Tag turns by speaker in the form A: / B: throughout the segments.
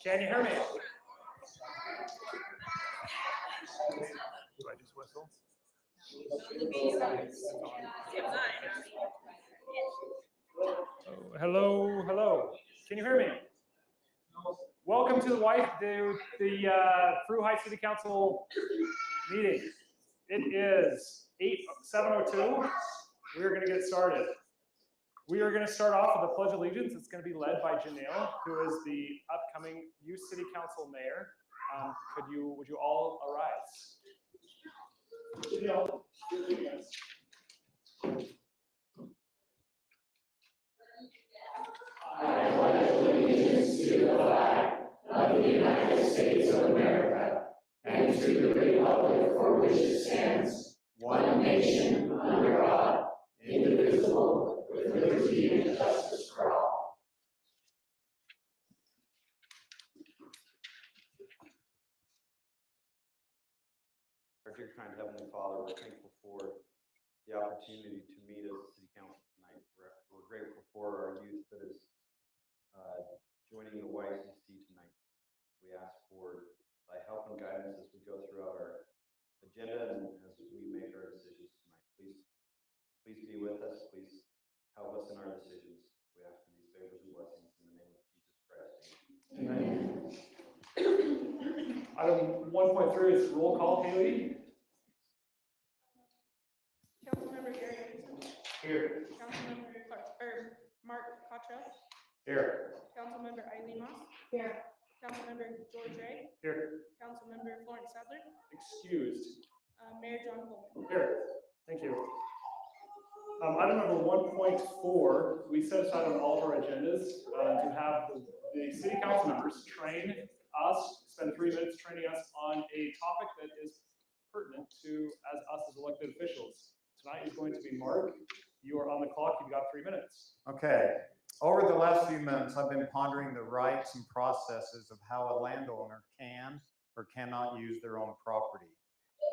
A: Can you hear me? Do
B: I just whistle?
A: Oh, hello, hello. Can you hear me? Welcome to the Frew Heights City Council meeting. It is 7:02. We are going to get started. We are going to start off with a pledge of allegiance. It's going to be led by Janelle, who is the upcoming Youth City Council mayor. Would you all arise? Janelle,
C: I pledge allegiance to the flag of the United States of America and to the republic for which it stands, one nation under God, indivisible, with liberty and justice for all.
D: Our dear kind Heavenly Father, we're thankful for the opportunity to meet as a City Council tonight. We're grateful for our youth that is joining the YCC tonight. We ask for thy help and guidance as we go throughout our agenda and as we make our decisions tonight. Please be with us. Please help us in our decisions. We ask for these favors and blessings in the name of Jesus Christ.
A: Amen. Item 1.3 is roll call. Haley?
E: Councilmember Gary Anderson.
A: Here.
E: Councilmember Mark Cottrell.
A: Here.
E: Councilmember Eileen Moss. Here. Councilmember George Ray.
A: Here.
E: Councilmember Florence Sadler.
A: Excused.
E: Mayor John Coleman.
A: Here. Thank you. Item number 1.4, we set aside on all of our agendas to have the city council members train us, spend 3 minutes training us on a topic that is pertinent to us as elected officials. Tonight is going to be Mark. You are on the clock. You've got 3 minutes.
F: Okay. Over the last few months, I've been pondering the rights and processes of how a landowner can or cannot use their own property.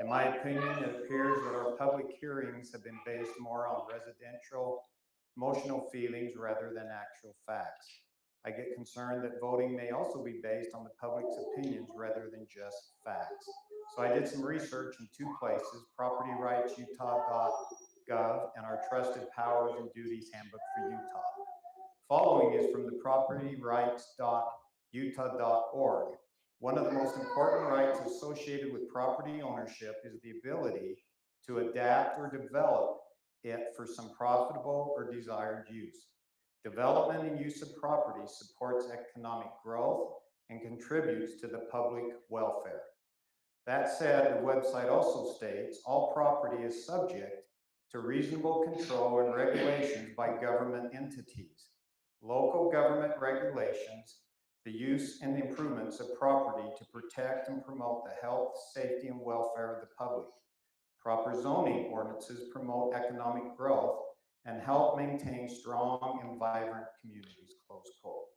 F: In my opinion, it appears that our public hearings have been based more on residential, emotional feelings rather than actual facts. I get concerned that voting may also be based on the public's opinions rather than just facts. So I did some research in 2 places, PropertyRightsUtah.gov and our Trusted Powers and Duties Handbook for Utah. Following is from the PropertyRights.utah.org. One of the most important rights associated with property ownership is the ability to adapt or develop it for some profitable or desired use. Development and use of property supports economic growth and contributes to the public welfare. That said, the website also states all property is subject to reasonable control and regulations by government entities. Local government regulations, the use and improvements of property to protect and promote the health, safety, and welfare of the public. Proper zoning ordinances promote economic growth and help maintain strong and vibrant communities, close quote.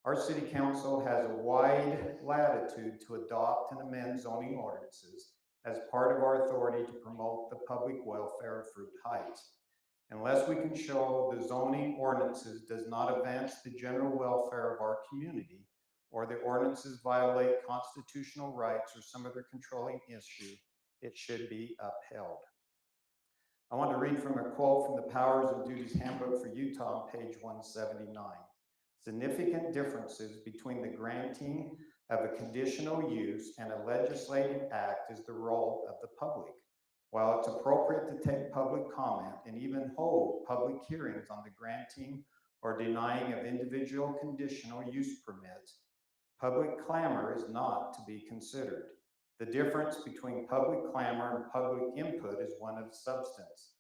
F: Our city council has a wide latitude to adopt and amend zoning ordinances as part of our authority to promote the public welfare of Fruit Heights. Unless we can show the zoning ordinances does not advance the general welfare of our community, or the ordinances violate constitutional rights or some other controlling issue, it should be upheld. I want to read from a quote from the Powers and Duties Handbook for Utah on page 179. Significant differences between the granting of a conditional use and a legislative act is the role of the public. While it's appropriate to take public comment and even hold public hearings on the granting or denying of individual conditional use permits, public clamor is not to be considered. The difference between public clamor and public input is one of substance.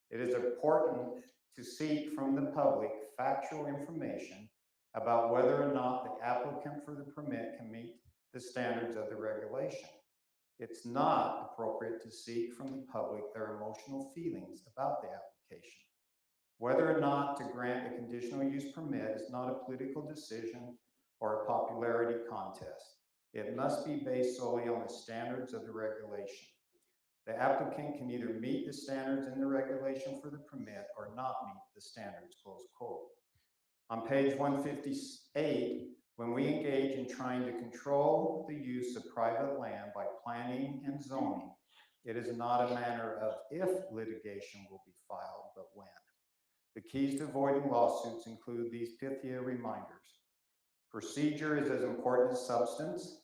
F: It is important to seek from the public factual information about whether or not the applicant for the permit can meet the standards of the regulation. It's not appropriate to seek from the public their emotional feelings about the application. Whether or not to grant a conditional use permit is not a political decision or a popularity contest. It must be based solely on the standards of the regulation. The applicant can either meet the standards in the regulation for the permit or not meet the standards, close quote. On page 158, When we engage in trying to control the use of private land by planning and zoning, it is not a matter of if litigation will be filed, but when. The keys to avoiding lawsuits include these pithy reminders. Procedure is as important as substance.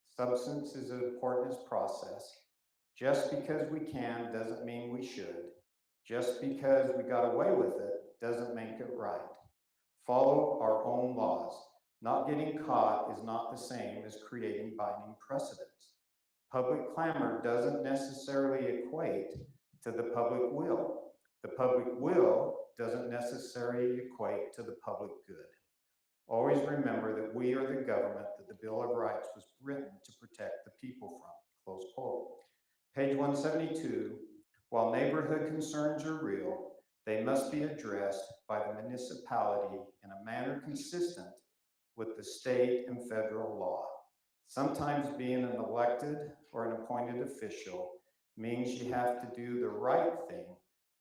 F: Substance is as important as process. Just because we can doesn't mean we should. Just because we got away with it doesn't make it right. Follow our own laws. Not getting caught is not the same as creating binding precedents. Public clamor doesn't necessarily equate to the public will. The public will doesn't necessarily equate to the public good. Always remember that we are the government that the Bill of Rights was written to protect the people from. Close quote. Page 172, while neighborhood concerns are real, they must be addressed by the municipality in a manner consistent with the state and federal law. Sometimes being an elected or an appointed official means you have to do the right thing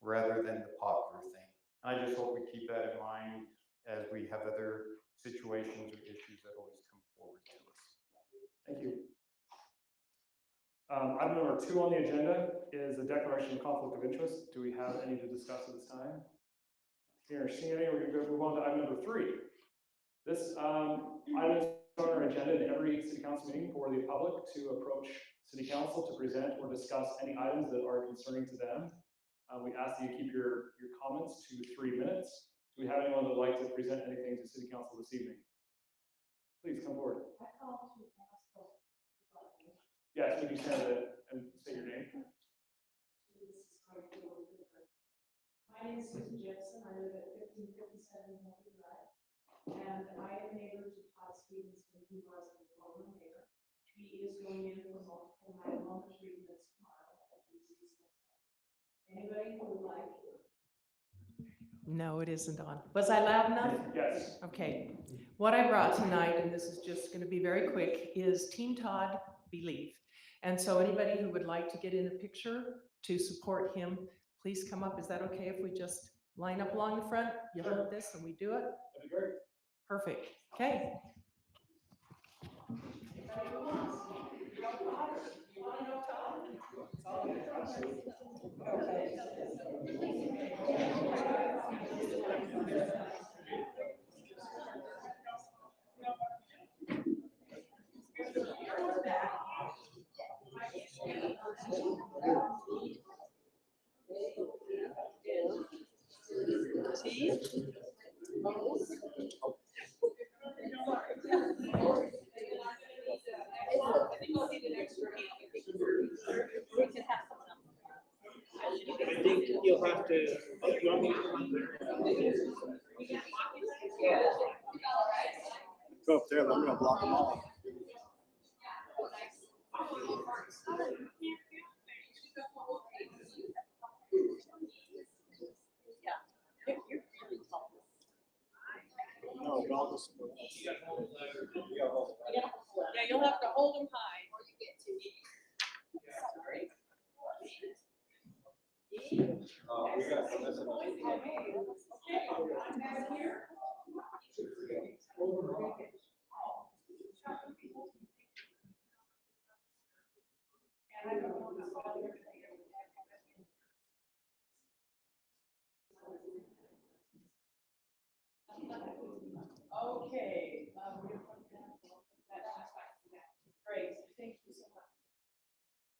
F: rather than the popular thing. I just hope we keep that in mind as we have other situations or issues that always come forward to us.
A: Thank you. Item number 2 on the agenda is the declaration of conflict of interest. Do we have any to discuss at this time? Here, seeing any, we're going to move on to item number 3. This item is on our agenda in every city council meeting for the public to approach city council to present or discuss any items that are concerning to them. We ask that you keep your comments to 3 minutes. Do we have anyone that would like to present anything to city council this evening? Please come forward. Yes, would you stand and say your name?
B: My name is Susan Gibson. I live at 1557 Hilton Drive, and I am neighbor to Todd Stevenson, who was the former mayor. He is going in for multiple myeloma treatments tomorrow. Anybody who would like?
G: No, it isn't on. Was I loud enough?
A: Yes.
G: Okay. What I brought tonight, and this is just going to be very quick, is Team Todd Believe. And so anybody who would like to get in a picture to support him, please come up. Is that okay if we just line up along the front? You hold this and we do it?
A: That'd be great.
G: Perfect. Okay.
H: I think you'll have to, you want me to come up there? Go up there, I'm gonna block them all. No, I'll just.
E: Yeah, you'll have to hold them high. Sorry.
D: We got Melissa.
B: Okay. Great. Thank you so much.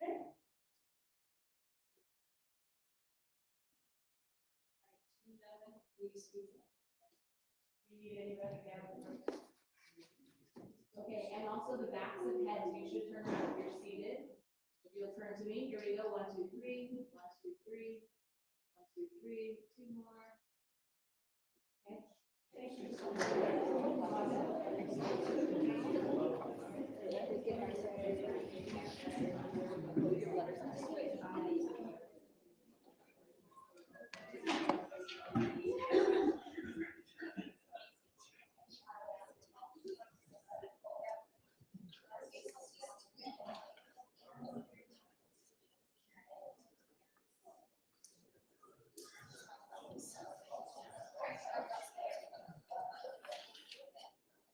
B: Okay. We need anybody down.
C: Okay, and also the backs of heads, you should turn around if you're seated. If you'll turn to me, here we go. 1, 2, 3. 1, 2, 3. 1, 2, 3. 2 more. Okay. Thank you so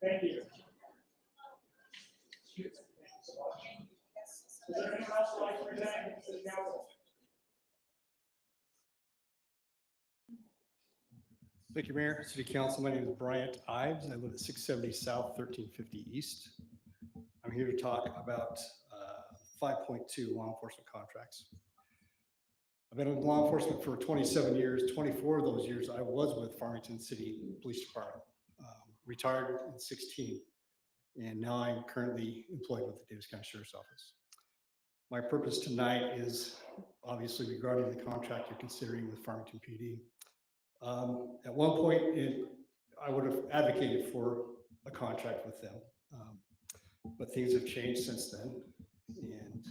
A: Thank you. there anyone else who'd like to present to the council?
I: Thank you, Mayor, City Council. My name is Bryant Ives. I live at 670 South, 1350 East. I'm here to talk about 5.2 law enforcement contracts. I've been in law enforcement for 27 years. 24 of those years I was with Farmington City Police Department. Retired in 16, and now I'm currently employed with the Davis County Sheriff's Office. My purpose tonight is obviously regarding the contract you're considering with Farmington PD. At one point, I would have advocated for a contract with them, but things have changed since then. And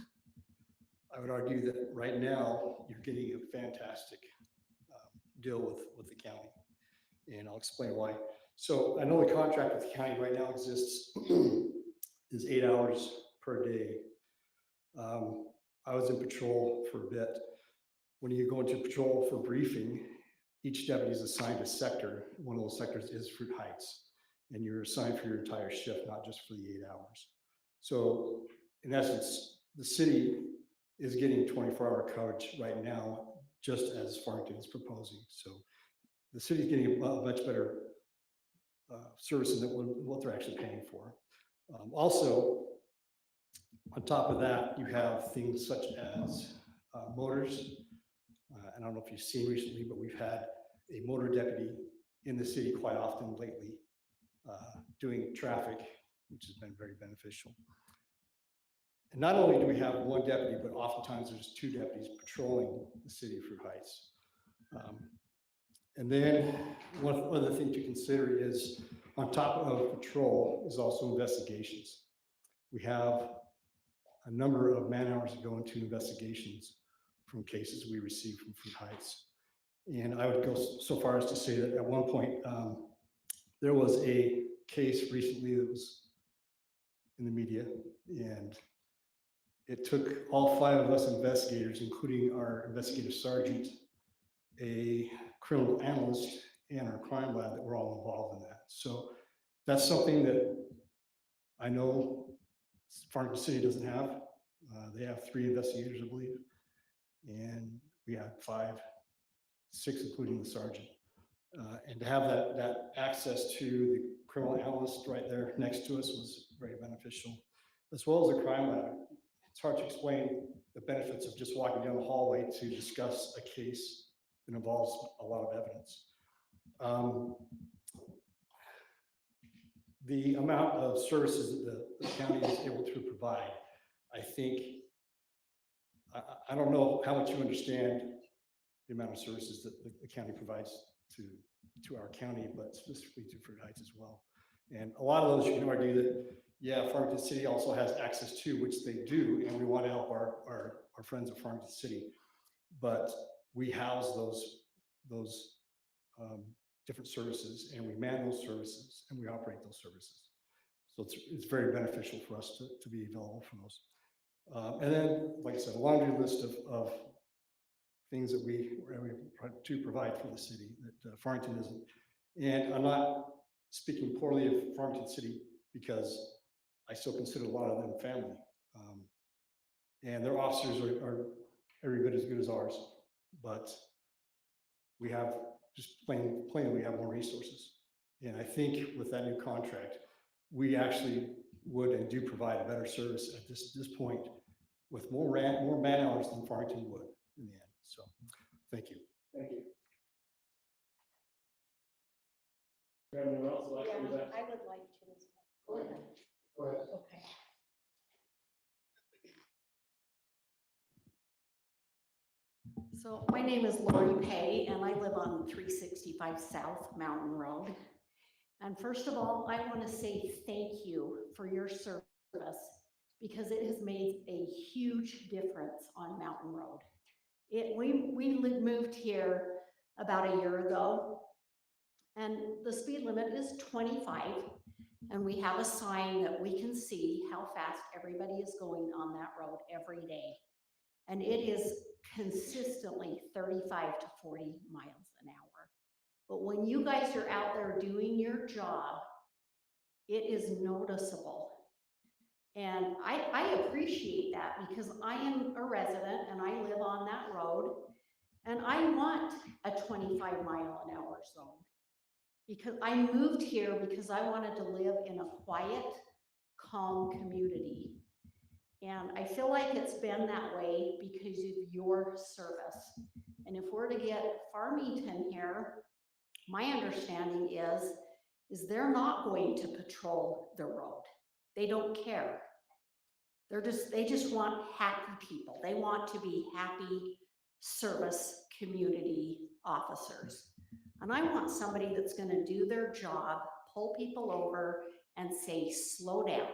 I: I would argue that right now, you're getting a fantastic deal with the county. And I'll explain why. So I know the contract with the county right now exists is 8 hours per day. I was in patrol for a bit. When you go into patrol for briefing, each deputy is assigned a sector. One of those sectors is Fruit Heights, and you're assigned for your entire shift, not just for the 8 hours. So in essence, the city is getting 24-hour coverage right now, just as Farmington is proposing. So the city's getting a much better services than what they're actually paying for. Also, on top of that, you have things such as motors. I don't know if you've seen recently, but we've had a motor deputy in the city quite often lately doing traffic, which has been very beneficial. And not only do we have one deputy, but oftentimes there's 2 deputies patrolling the city of Fruit Heights. And then one other thing to consider is on top of patrol is also investigations. We have a number of man hours that go into investigations from cases we receive from Fruit Heights. And I would go so far as to say that at one point, there was a case recently that was in the media, and it took all 5 of us investigators, including our investigative sergeant, a criminal analyst, and our crime lab that were all involved in that. So that's something that I know Farmington City doesn't have. They have 3 investigators, I believe, and we had 5, 6, including the sergeant. And to have that access to the criminal analyst right there next to us was very beneficial, as well as the crime lab. It's hard to explain the benefits of just walking down the hallway to discuss a case that involves a lot of evidence. The amount of services that the county is able to provide, I think, I don't know how much you understand the amount of services that the county provides to our county, but specifically to Fruit Heights as well. And a lot of those you can argue that, yeah, Farmington City also has access to, which they do, and we want to help our friends of Farmington City. But we house those different services, and we man those services, and we operate those services. So it's very beneficial for us to be available for those. And then, like I said, a laundry list of things that we to provide for the city that Farmington isn't. And I'm not speaking poorly of Farmington City because I still consider a lot of them family. And their officers are every bit as good as ours, but we have just plain we have more resources. And I think with that new contract, we actually would and do provide a better service at this point with more man hours than Farmington would in the end. So thank you.
H: Thank you. Anyone else like to present?
C: I would like to as well. Go ahead.
H: Go ahead.
C: Okay. So my name is Lori Pay, and I live on 365 South Mountain Road. And first of all, I want to say thank you for your service because it has made a huge difference on Mountain Road. We moved here about a year ago, and the speed limit is 25, and we have a sign that we can see how fast everybody is going on that road every day. And it is consistently 35 to 40 miles an hour. But when you guys are out there doing your job, it is noticeable. And I appreciate that because I am a resident and I live on that road. And I want a 25-mile-an-hour zone. Because I moved here because I wanted to live in a quiet, calm community. And I feel like it's been that way because of your service. And if we're to get Farmington here, my understanding is they're not going to patrol the road. They don't care. They just want happy people. They want to be happy service community officers. And I want somebody that's going to do their job, pull people over and say, slow down.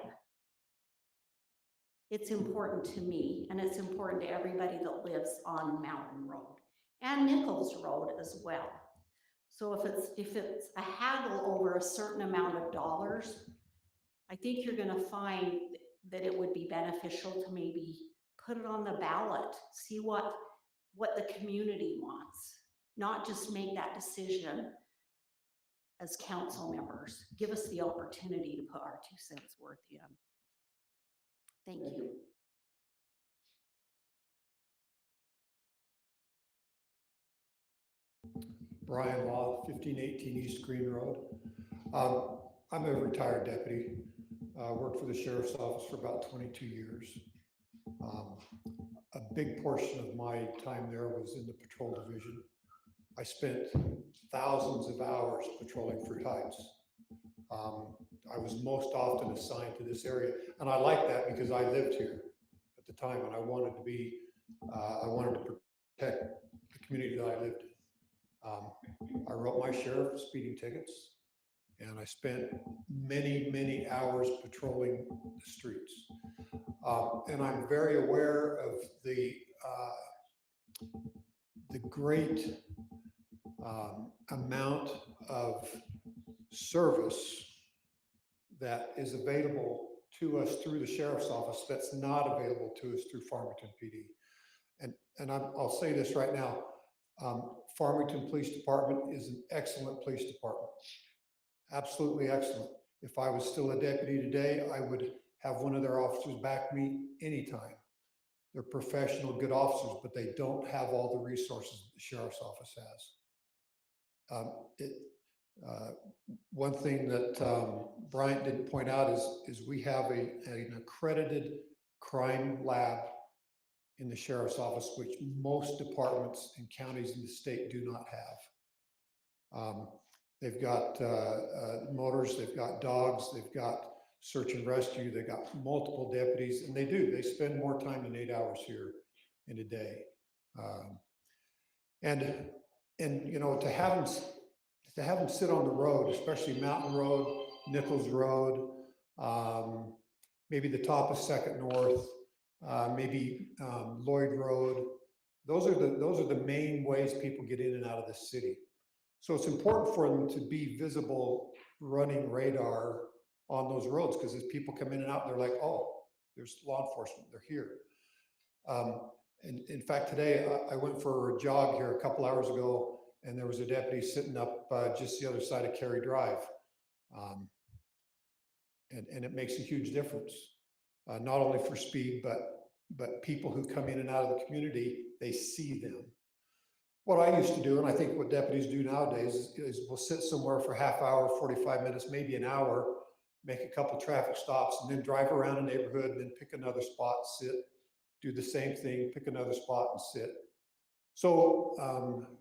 C: It's important to me, and it's important to everybody that lives on Mountain Road and Nichols Road as well. So if it's a haggle over a certain amount of dollars, I think you're going to find that it would be beneficial to maybe put it on the ballot, see what the community wants, not just make that decision as council members. Give us the opportunity to put our 2 cents worth in. Thank you.
J: Brian Law, 1518 East Green Road. I'm a retired deputy. Worked for the sheriff's office for about 22 years. A big portion of my time there was in the patrol division. I spent thousands of hours patrolling Fruit Heights. I was most often assigned to this area, and I like that because I lived here at the time, and I wanted to protect the community that I lived in. I wrote my share of speeding tickets, and I spent many, many hours patrolling the streets. And I'm very aware of the great amount of service that is available to us through the sheriff's office that's not available to us through Farmington PD. And I'll say this right now, Farmington Police Department is an excellent police department. Absolutely excellent. If I was still a deputy today, I would have one of their officers back me anytime. They're professional, good officers, but they don't have all the resources the sheriff's office has. One thing that Bryant didn't point out is we have an accredited crime lab in the sheriff's office, which most departments and counties in the state do not have. They've got motors, they've got dogs, they've got search and rescue, they've got multiple deputies, and they spend more time than 8 hours here in a day. And you know, to have them sit on the road, especially Mountain Road, Nichols Road, maybe the top of Second North, maybe Lloyd Road. Those are the main ways people get in and out of the city. So it's important for them to be visible, running radar on those roads, because as people come in and out, they're like, oh, there's law enforcement, they're here. And in fact, today I went for a jog here a couple hours ago, and there was a deputy sitting up just the other side of Cary Drive. And it makes a huge difference, not only for speed, but people who come in and out of the community, they see them. What I used to do, and I think what deputies do nowadays, is we'll sit somewhere for half hour, 45 minutes, maybe an hour, make a couple traffic stops, and then drive around a neighborhood, and then pick another spot, sit, do the same thing, pick another spot and sit. So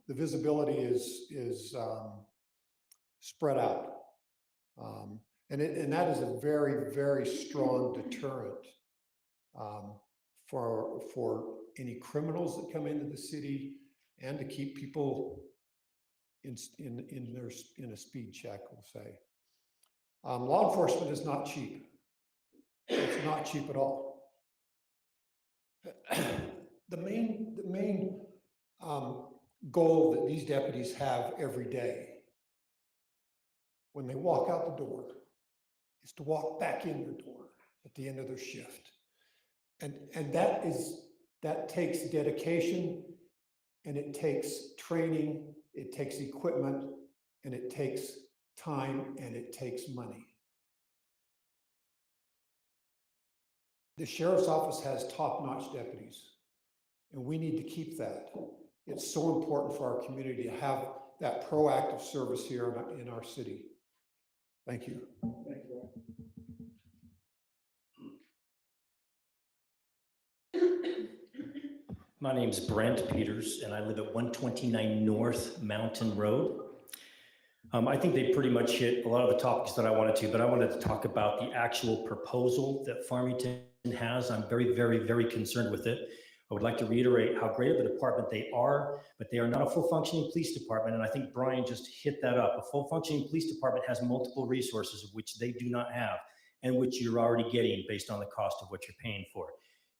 J: the visibility is spread out. And that is a very, very strong deterrent for any criminals that come into the city, and to keep people in a speed check, we'll say. Law enforcement is not cheap. It's not cheap at all. The main goal that these deputies have every day when they walk out the door is to walk back in their door at the end of their shift. And that takes dedication, and it takes training, it takes equipment, and it takes time, and it takes money. The sheriff's office has top-notch deputies, and we need to keep that. It's so important for our community to have that proactive service here in our city. Thank you.
H: Thank you.
K: My name's Brent Peters, and I live at 129 North Mountain Road. I think they pretty much hit a lot of the topics that I wanted to, but I wanted to talk about the actual proposal that Farmington has. I'm very, very, very concerned with it. I would like to reiterate how great of a department they are, but they are not a full functioning police department. And I think Brian just hit that up. A full functioning police department has multiple resources of which they do not have and which you're already getting based on the cost of what you're paying for.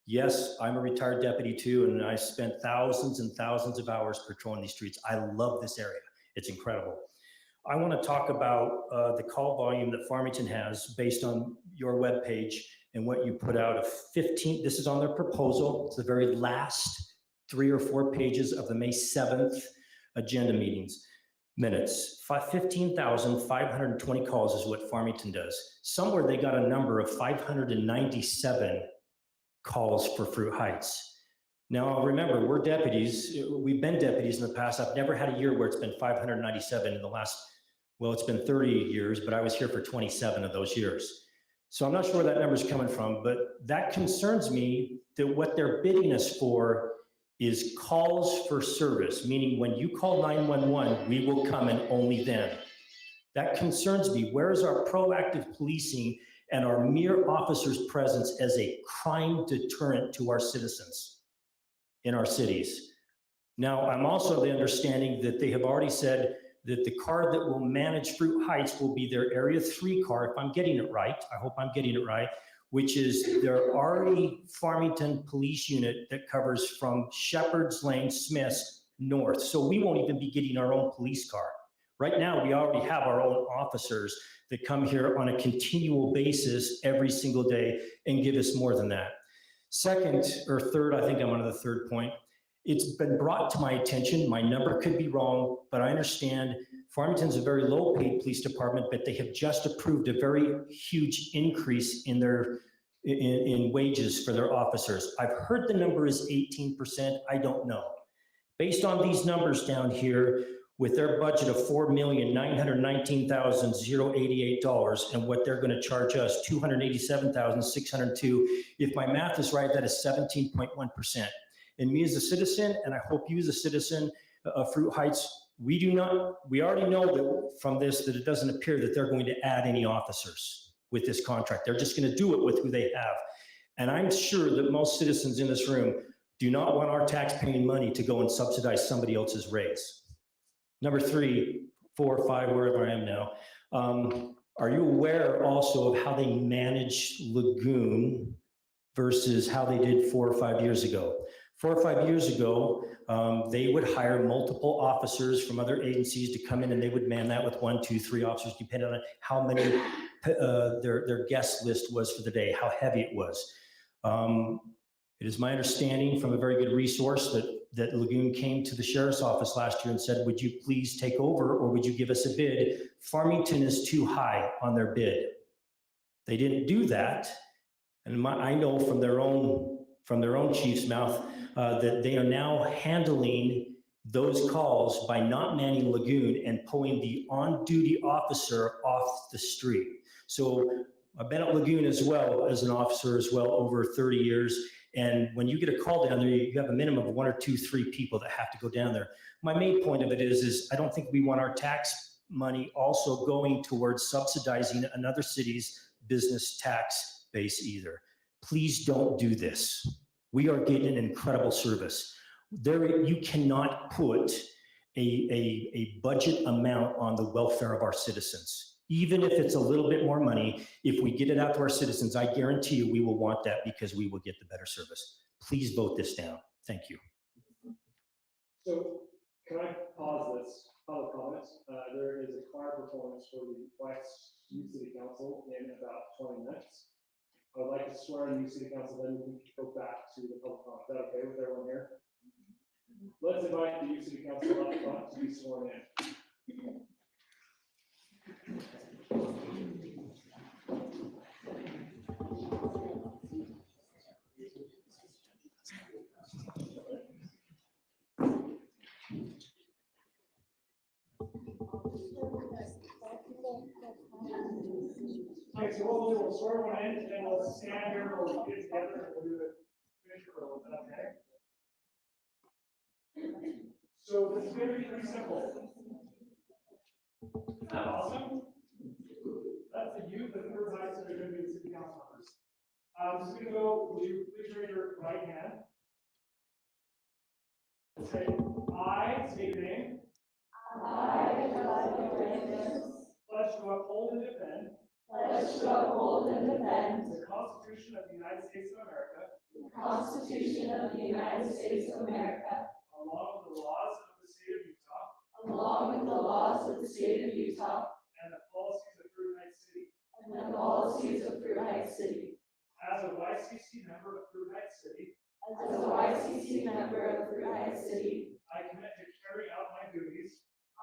K: Yes, I'm a retired deputy too, and I spent thousands and thousands of hours patrolling these streets. I love this area. It's incredible. I want to talk about the call volume that Farmington has based on your webpage and what you put out of 15. This is on their proposal. It's the very last 3 or 4 pages of the May 7th agenda minutes. 15,520 calls is what Farmington does. Somewhere they got a number of 597 calls for Fruit Heights. Now, remember, we're deputies. We've been deputies in the past. I've never had a year where it's been 597 in the last, well, it's been 30 years, but I was here for 27 of those years. So I'm not sure where that number's coming from, but that concerns me that what they're bidding us for is calls for service, meaning when you call 911, we will come and only then. That concerns me. Where is our proactive policing and our mere officers' presence as a crime deterrent to our citizens in our cities? Now, I'm also of the understanding that they have already said that the car that will manage Fruit Heights will be their Area 3 car, if I'm getting it right. I hope I'm getting it right, which is their already Farmington police unit that covers from Shepherd's Lane, Smiths, north. So we won't even be getting our own police car. Right now, we already have our own officers that come here on a continual basis every single day and give us more than that. Second or third, I think I'm on the third point. It's been brought to my attention, my number could be wrong, but I understand Farmington's a very low paid police department, but they have just approved a very huge increase in their in wages for their officers. I've heard the number is 18%, I don't know. Based on these numbers down here, with their budget of $4,919,088 and what they're going to charge us, $287,602. If my math is right, that is 17.1%. And me as a citizen, and I hope you as a citizen of Fruit Heights, we already know that from this that it doesn't appear that they're going to add any officers with this contract. They're just going to do it with who they have. And I'm sure that most citizens in this room do not want our tax-paying money to go and subsidize somebody else's raise. Number 3, 4, 5, wherever I am now. Are you aware also of how they manage Lagoon versus how they did 4 or 5 years ago? 4 or 5 years ago, they would hire multiple officers from other agencies to come in and they would man that with 1, 2, 3 officers, depending on how many their guest list was for the day, how heavy it was. It is my understanding from a very good resource that Lagoon came to the sheriff's office last year and said, would you please take over or would you give us a bid? Farmington is too high on their bid. They didn't do that. And I know from their own chief's mouth that they are now handling those calls by not manning Lagoon and pulling the on-duty officer off the street. So I've been at Lagoon as well as an officer as well over 30 years. And when you get a call down there, you have a minimum of 1 or 2, 3 people that have to go down there. My main point of it is I don't think we want our tax money also going towards subsidizing another city's business tax base either. Please don't do this. We are getting an incredible service. You cannot put a budget amount on the welfare of our citizens. Even if it's a little bit more money, if we get it out to our citizens, I guarantee you we will want that because we will get the better service. Please vote this down. Thank you.
H: So can I pause this public comments? There is a choir performance for the West Youth City Council in about 20 minutes. I would like to swear in the City Council, then we can go back to the public comment. Is that okay with everyone here? Let's invite the Youth City Council up front to be sworn in.
A: Okay, so what we'll do, we'll swear one in, and then we'll stand here, we'll get together, and we'll do the finisher roll, is that okay? So this is gonna be pretty simple. Isn't that awesome? That's the youth of Fruit Heights that are gonna be the city council members. So we're gonna go, will you please raise your right hand? Say, I, state your name.
C: I, Claudia Reyes,
A: Pledge to uphold and defend
C: pledge to uphold and defend
A: the Constitution of the United States of America,
C: the Constitution of the United States of America,
A: along with the laws of the state of Utah
C: along with the laws of the state of Utah
A: and the policies of Fruit Heights City.
C: and the policies of Fruit Heights City.
A: As a YCC member of Fruit Heights City,
C: As a YCC member of Fruit Heights City,
A: I commit to carry out my duties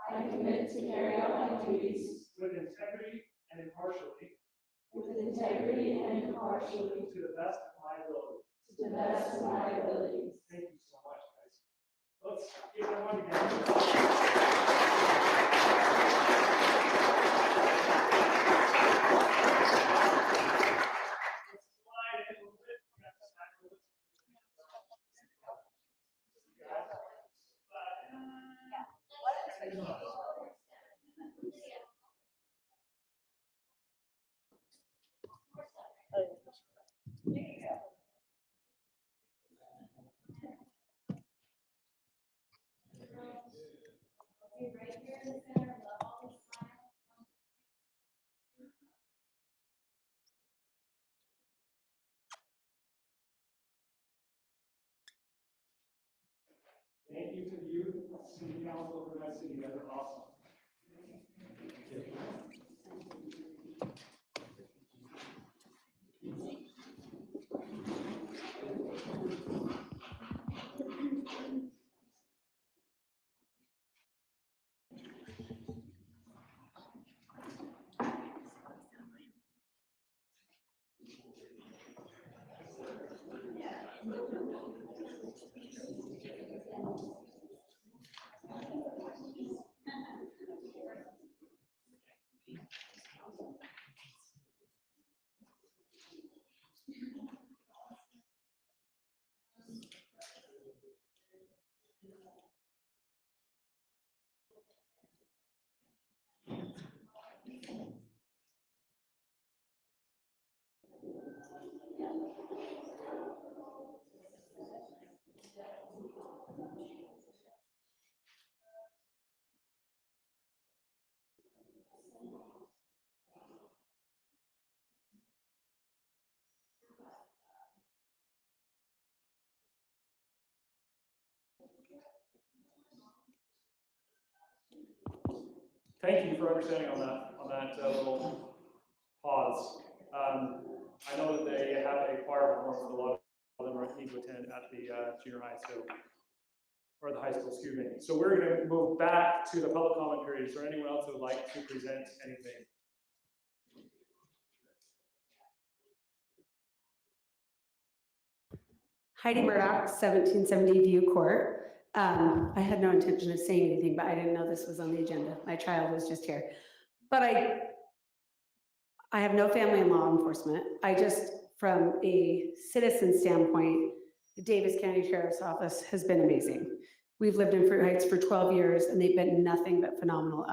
C: I commit to carry out my duties
A: with integrity and impartiality
C: with integrity and impartiality
A: to the best of my ability.
C: to the best of my abilities.
A: Thank you so much, guys. Let's give everyone together. Let's slide in a little bit. We're gonna have to stack a little bit. Thank you to the youth, city council, for my city, you guys are awesome. Thank you for understanding on that little pause. I know that they have a choir performance that a lot of them need to attend at the junior high, so, or the high school, excuse me. So we're gonna move back to the public comment period. Is there anyone else who would like to present anything?
L: Heidi Murdoch, 1770 View Court. I had no intention of saying anything, but I didn't know this was on the agenda. My child was just here. But I have no family in law enforcement. I just, from a citizen standpoint, the Davis County Sheriff's Office has been amazing. We've lived in Fruit Heights for 12 years and they've been nothing but phenomenal.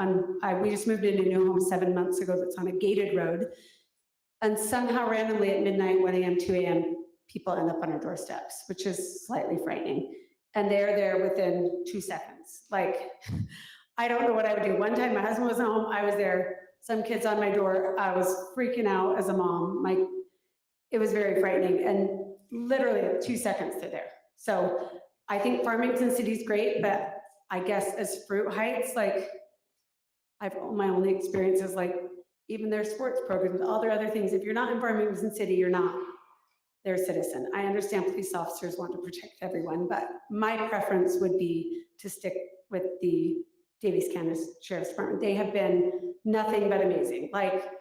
L: We just moved into a new home 7 months ago that's on a gated road. And somehow randomly at midnight, 1 a.m., 2 a.m., people end up on our doorsteps, which is slightly frightening. And they're there within 2 seconds. Like, I don't know what I would do. One time my husband was home, I was there, some kids on my door, I was freaking out as a mom. It was very frightening, and literally 2 seconds they're there. So I think Farmington City's great, but I guess as Fruit Heights, like, my only experience is like, even their sports programs, all their other things, if you're not in Farmington City, you're not their citizen. I understand police officers want to protect everyone, but my preference would be to stick with the Davies County Sheriff's Department. They have been nothing but amazing, like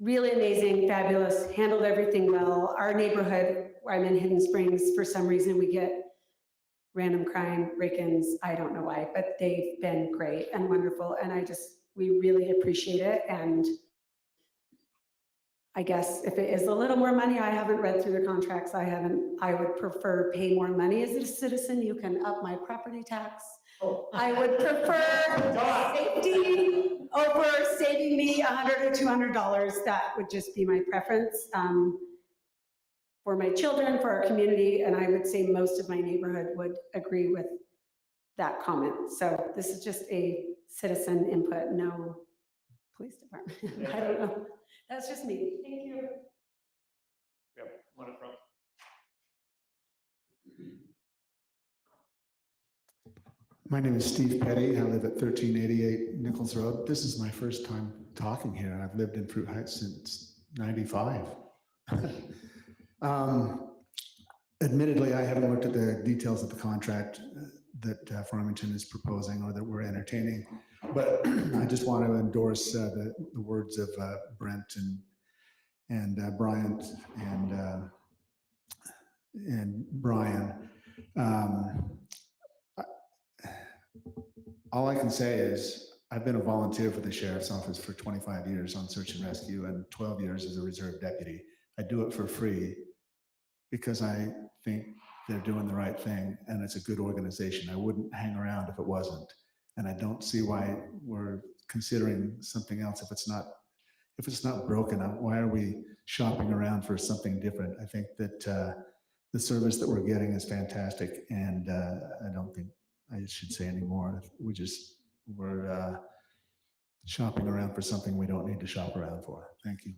L: really amazing, fabulous, handled everything well. Our neighborhood, where I'm in Hidden Springs, for some reason we get random crime, break-ins, I don't know why, but they've been great and wonderful. And I just we really appreciate it. And I guess if it is a little more money, I haven't read through the contracts. I would prefer pay more money as a citizen. You can up my property tax. I would prefer safety over saving me $100 or $200. That would just be my preference for my children, for our community, and I would say most of my neighborhood would agree with that comment. So this is just a citizen input, no police department. I don't know. That's just me. Thank you.
A: Yep, one in front.
M: My name is Steve Petty. I live at 1388 Nichols Road. This is my first time talking here. I've lived in Fruit Heights since '95. Admittedly, I haven't looked at the details of the contract that Farmington is proposing or that we're entertaining, but I just want to endorse the words of Brent and Bryant and Brian. All I can say is I've been a volunteer for the sheriff's office for 25 years on search and rescue and 12 years as a reserve deputy. I do it for free because I think they're doing the right thing and it's a good organization. I wouldn't hang around if it wasn't. And I don't see why we're considering something else if it's not broken. Why are we shopping around for something different? I think that the service that we're getting is fantastic, and I don't think I should say any more. We're shopping around for something we don't need to shop around for. Thank you.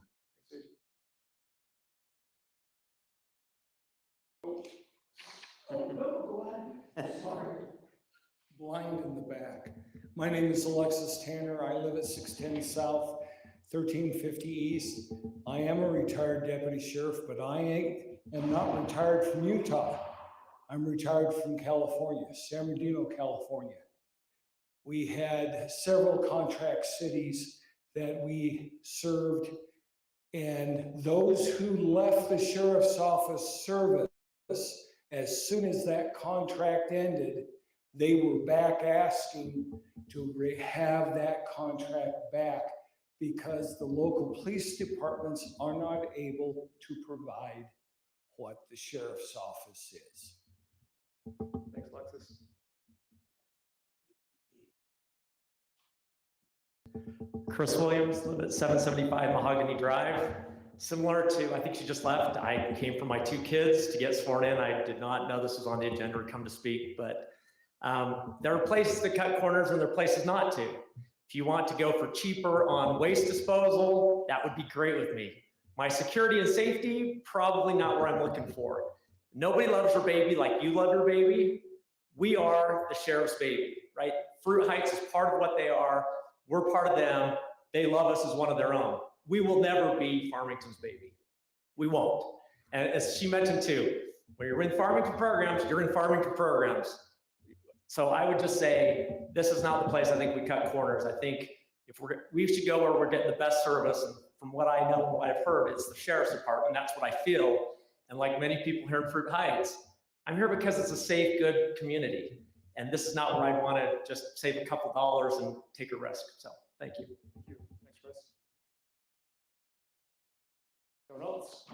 N: Blind in the back. My name is Alexis Tanner. I live at 610 South, 1350 East. I am a retired deputy sheriff, but I am not retired from Utah. I'm retired from California, San Bernardino, California. We had several contract cities that we served, and those who left the sheriff's office service, as soon as that contract ended, they were back asking to have that contract back because the local police departments are not able to provide what the sheriff's office is.
A: Thanks, Alexis.
O: Chris Williams, live at 775 Mahogany Drive. Similar to, I think she just left, I came for my two kids to get sworn in. I did not know this was on the agenda or come to speak, but there are places to cut corners and there are places not to. If you want to go for cheaper on waste disposal, that would be great with me. My security and safety, probably not where I'm looking for. Nobody loves your baby like you love your baby. We are the sheriff's baby, right? Fruit Heights is part of what they are. We're part of them. They love us as one of their own. We will never be Farmington's baby. We won't. And as she mentioned too, when you're in Farmington programs, you're in Farmington programs. So I would just say, this is not the place I think we cut corners. I think if we should go where we're getting the best service. And from what I know and what I've heard, it's the sheriff's department. That's what I feel. And like many people here in Fruit Heights, I'm here because it's a safe, good community. And this is not where I want to just save a couple dollars and take a risk. So thank you.
A: Thank you. Thanks, Chris. No one else?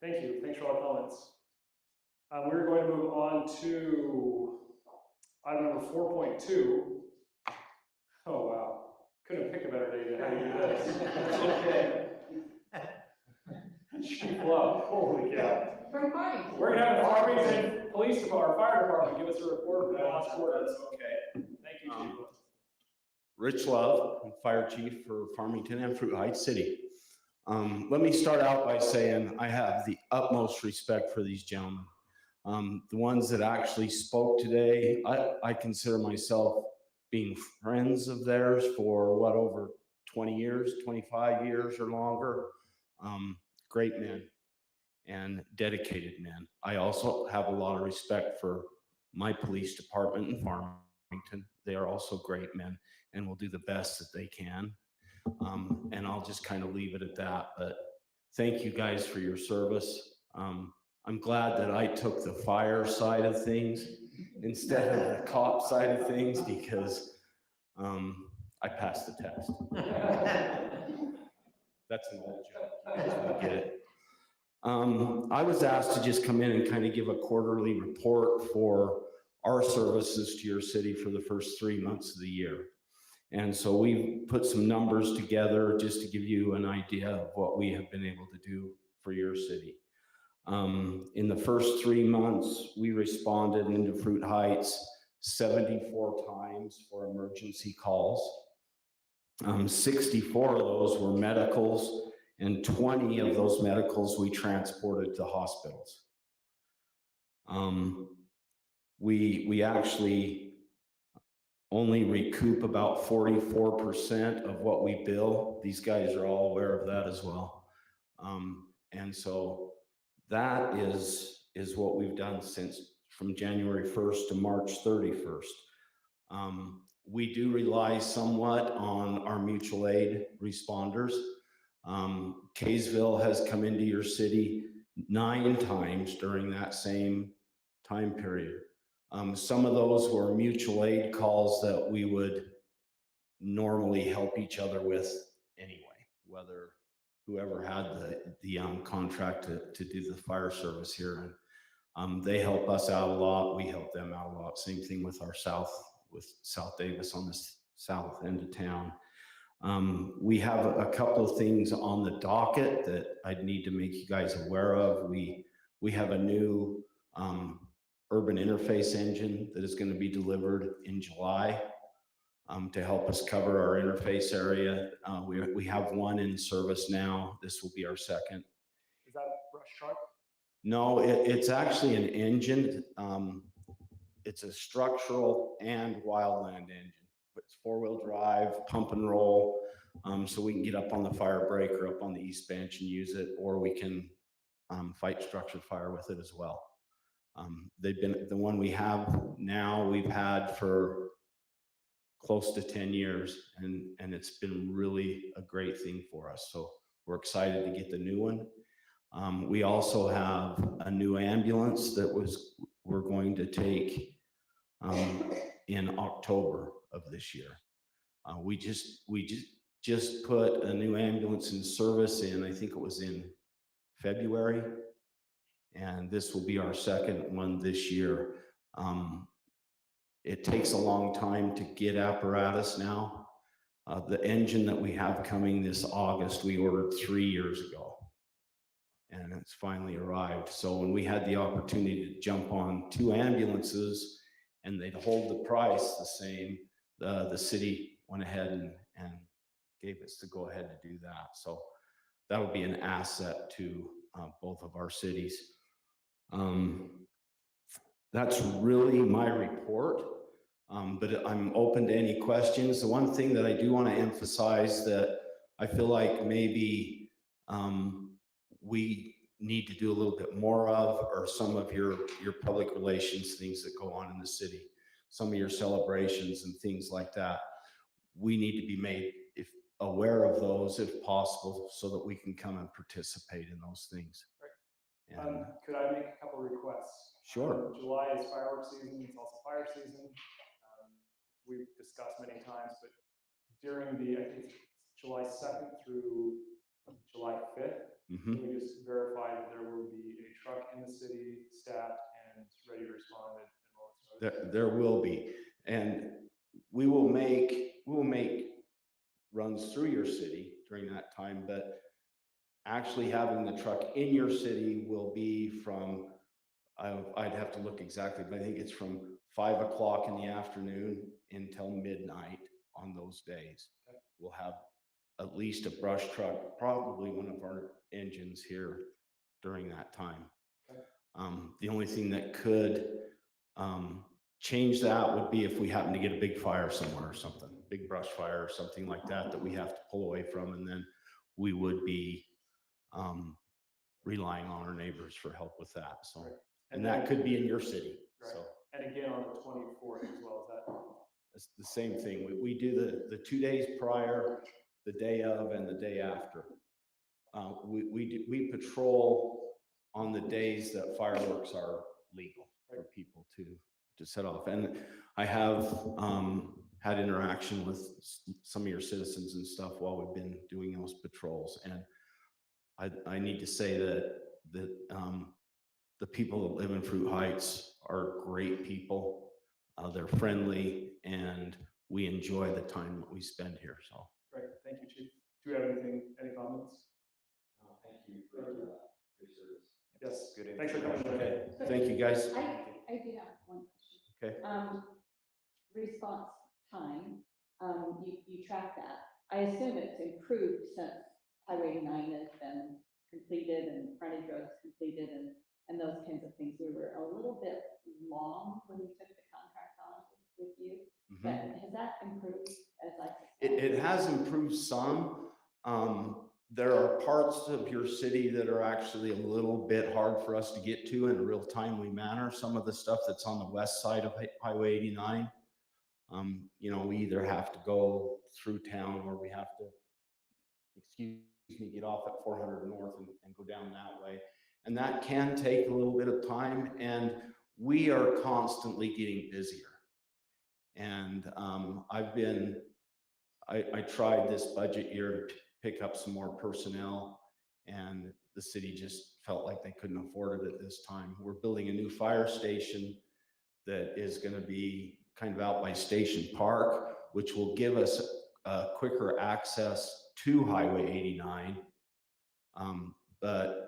A: Thank you. Thanks for all the comments. We're going to move on to item number 4.2. Oh, wow. Couldn't have picked a better day to have you do this. Okay. Chief Love, holy cow.
C: From Farmington.
A: We're gonna have the Farmington Police Department, Fire Department, give us a report for the last quarter.
D: Okay.
A: Thank you, Chief.
P: Rich Love, Fire Chief for Farmington and Fruit Heights City. Let me start out by saying I have the utmost respect for these gentlemen. The ones that actually spoke today, I consider myself being friends of theirs for what, over 20 years, 25 years or longer. Great men and dedicated men. I also have a lot of respect for my police department in Farmington. They are also great men and will do the best that they can. And I'll just kind of leave it at that. But thank you guys for your service. I'm glad that I took the fire side of things instead of the cop side of things, because I passed the test. That's an old joke. You guys won't get it. I was asked to just come in and kind of give a quarterly report for our services to your city for the first 3 months of the year. And so we put some numbers together just to give you an idea of what we have been able to do for your city. In the first 3 months, we responded into Fruit Heights 74 times for emergency calls. 64 of those were medicals, and 20 of those medicals we transported to hospitals. We actually only recoup about 44% of what we bill. These guys are all aware of that as well. And so that is what we've done from January 1st to March 31st. We do rely somewhat on our mutual aid responders. Kaysville has come into your city 9 times during that same time period. Some of those were mutual aid calls that we would normally help each other with anyway, whether whoever had the contract to do the fire service here. And they help us out a lot. We help them out a lot. Same thing with our South Davis on the south end of town. We have a couple of things on the docket that I'd need to make you guys aware of. We have a new urban interface engine that is going to be delivered in July to help us cover our interface area. We have one in service now. This will be our second.
A: Is that brush truck?
P: No, it's actually an engine. It's a structural and wildland engine. It's 4-wheel drive, pump and roll. So we can get up on the fire break or up on the east bench and use it, or we can fight structured fire with it as well. They've been the one we have now, we've had for close to 10 years, and it's been really a great thing for us. So we're excited to get the new one. We also have a new ambulance that we're going to take in October of this year. We just put a new ambulance in service in, I think it was in February, and this will be our second one this year. It takes a long time to get apparatus now. The engine that we have coming this August, we ordered 3 years ago, and it's finally arrived. So when we had the opportunity to jump on 2 ambulances and they'd hold the price the same, the city went ahead and gave us the go ahead to do that. So that'll be an asset to both of our cities. That's really my report, but I'm open to any questions. The one thing that I do want to emphasize that I feel like maybe we need to do a little bit more of, or some of your public relations things that go on in the city, some of your celebrations and things like that. We need to be made aware of those if possible, so that we can come and participate in those things.
A: Right. And could I make a couple of requests?
P: Sure.
A: July is fireworks season. It's also fire season. We've discussed many times, but during I think July 2nd through July 5th, can we just verify that there will be a truck in the city, staffed and ready to respond at a moment's notice?
P: There will be, and we will make runs through your city during that time, but actually having the truck in your city will be from, I'd have to look exactly, but I think it's from 5 o'clock in the afternoon until midnight on those days. Okay. We'll have at least a brush truck, probably one of our engines here during that time. Okay. The only thing that could change that would be if we happen to get a big fire somewhere or something, big brush fire or something like that, that we have to pull away from, and then we would be relying on our neighbors for help with that. So, right. And that could be in your city. Right. So, and again on the 24th as well as that. It's the same thing. We do the 2 days prior, the day of, and the day after. We patrol on the days that fireworks are legal for people to set off. And I have had interaction with some of your citizens and stuff while we've been doing those patrols. And I need to say that the people that live in Fruit Heights are great people. They're friendly, and we enjoy the time that we spend here. So.
A: Great, thank you, Chief. Do you have any comments?
D: Thank you for your service.
A: Yes,
D: Good.
A: thanks for coming today.
P: Thank you, guys.
C: I do have one question.
P: Okay.
C: Response time, you track that. I assume it's improved since Highway 9 has been completed and frontage roads completed and those kinds of things. We were a little bit long when we took the contract on with you. But has that improved as I suspect?
P: It has improved some. There are parts of your city that are actually a little bit hard for us to get to in a real timely manner. Some of the stuff that's on the west side of Highway 89, you know, we either have to go through town or we have to, excuse me, get off at 400 North and go down that way. And that can take a little bit of time, and we are constantly getting busier. And I tried this budget year to pick up some more personnel, and the city just felt like they couldn't afford it at this time. We're building a new fire station that is going to be kind of out by Station Park, which will give us quicker access to Highway 89. But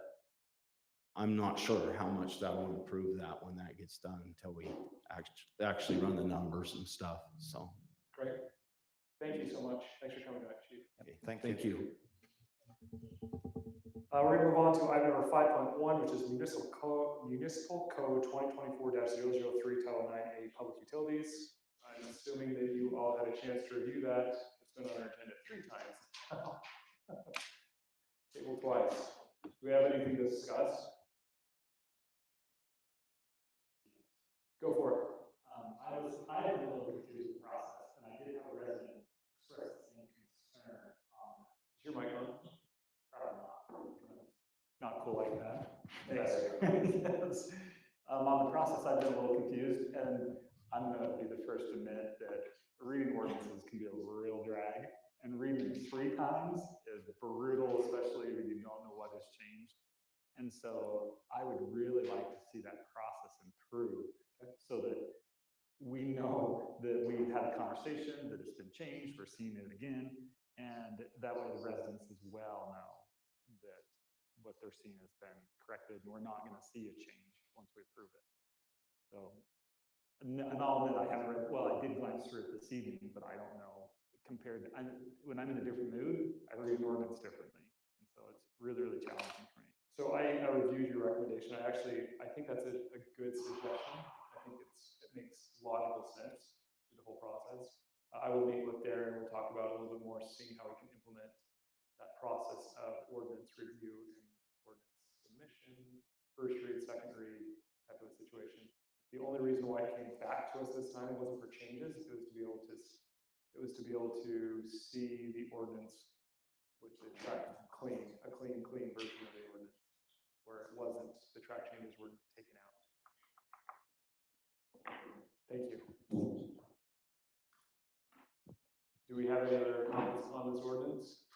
P: I'm not sure how much that will improve that when that gets done until we actually run the numbers and stuff. So.
A: Great. Thank you so much. Thanks for coming back, Chief.
F: Okay,
P: Thank you.
A: We're gonna move on to item number 5.1, which is Municipal Code 2024-003, Title 9A, Public Utilities. I'm assuming that you all had a chance to review that. It's been on our agenda 3 times. Table twice. Do we have anything to discuss? Go for it.
Q: I had a little confused with the process, and I did have a resident express the same concern.
A: Is your mic on?
Q: Probably not.
A: Not cool like that.
Q: Yes. On the process, I've been a little confused, and I'm gonna be the first to admit that reading ordinances can be a real drag. And reading them 3 times is brutal, especially when you don't know what has changed. And so I would really like to see that process improve so that we know that we've had a conversation, that it's been changed, we're seeing it again. And that way the residents as well know that what they're seeing has been corrected, and we're not going to see a change once we approve it. So, and I'll admit I haven't read, well, I did glance through it this evening, but I don't know compared to, when I'm in a different mood, I read an ordinance differently. And so it's really, really challenging for me.
A: So I reviewed your recommendation. I think that's a good suggestion. I think it makes logical sense through the whole process. I will meet with Darren and we'll talk about it a little bit more, seeing how we can implement that process of ordinance review and ordinance submission, first read, second read type of a situation. The only reason why it came back to us this time wasn't for changes. It was to be able to see the ordinance, which is a clean version of the ordinance, where it wasn't, the track changes were taken out. Thank you. Do we have any other comments on this ordinance?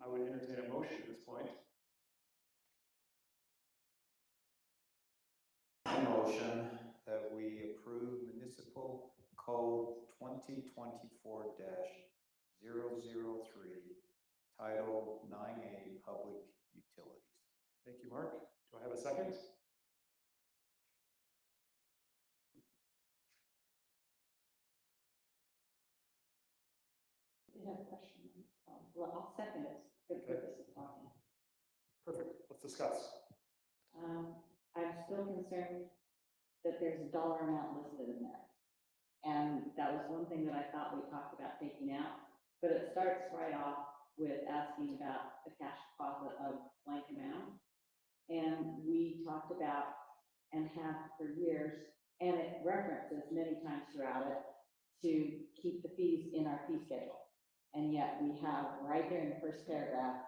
A: I would entertain a motion at this point.
F: I motion that we approve Municipal Code 2024-003, Title 9A, Public Utilities.
A: Thank you, Mark. Do I have a second?
C: I have a question. Well, I'll second it for the purpose of talking.
A: Perfect. Let's discuss.
C: I'm still concerned that there's a dollar amount listed in there. And that was one thing that I thought we talked about taking out, but it starts right off with asking about the cash deposit of blank amount. And we talked about and have for years, and it references many times throughout it, to keep the fees in our fee schedule. And yet we have right there in the first paragraph,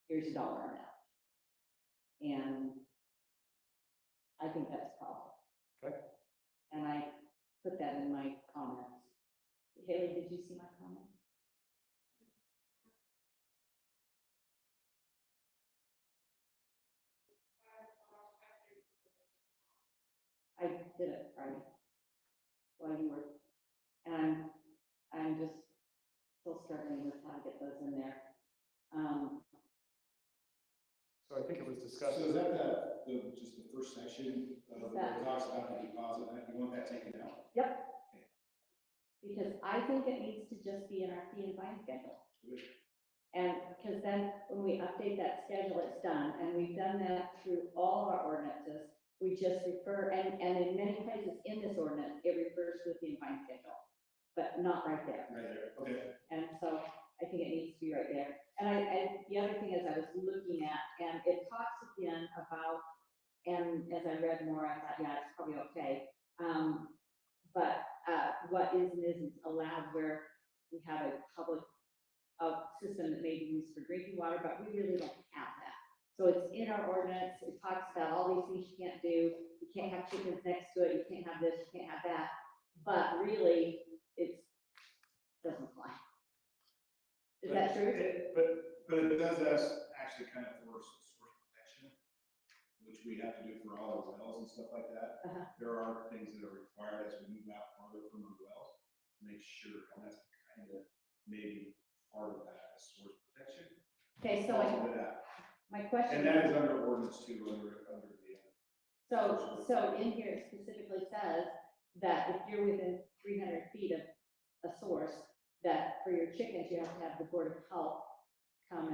C: here's a dollar amount. And I think that's a problem.
A: Okay.
C: And I put that in my comments. Haley, did you see my comment? I did it Friday while you were, and I'm just still struggling with how to get those in there.
H: So I think it was discussed.
M: So is that just the first section that talks about the deposit, you want that taken out?
C: Yep. Because I think it needs to just be in our fee and fine schedule. And because then when we update that schedule, it's done, and we've done that through all of our ordinances. We just refer, and in many places in this ordinance, it refers to the fee and fine schedule, but not right there.
M: Right there, okay.
C: And so I think it needs to be right there. And the other thing is I was looking at, and it talks again about, and as I read more, I thought, yeah, it's probably okay. But what is and isn't allowed where we have a public system that may be used for drinking water, but we really don't have that. So it's in our ordinance. It talks about all these things you can't do. You can't have chickens next to it. You can't have this, you can't have that. But really, it doesn't apply. Is that true?
M: But it does actually kind of force source protection, which we have to do for all our wells and stuff like that. There are things that are required as we move out farther from our wells to make sure, and that's kind of maybe part of that as source protection.
C: Okay, so my question.
M: And that is under ordinance too, under the.
C: So in here it specifically says that if you're within 300 feet of a source, that for your chickens, you have to have the Board of Health come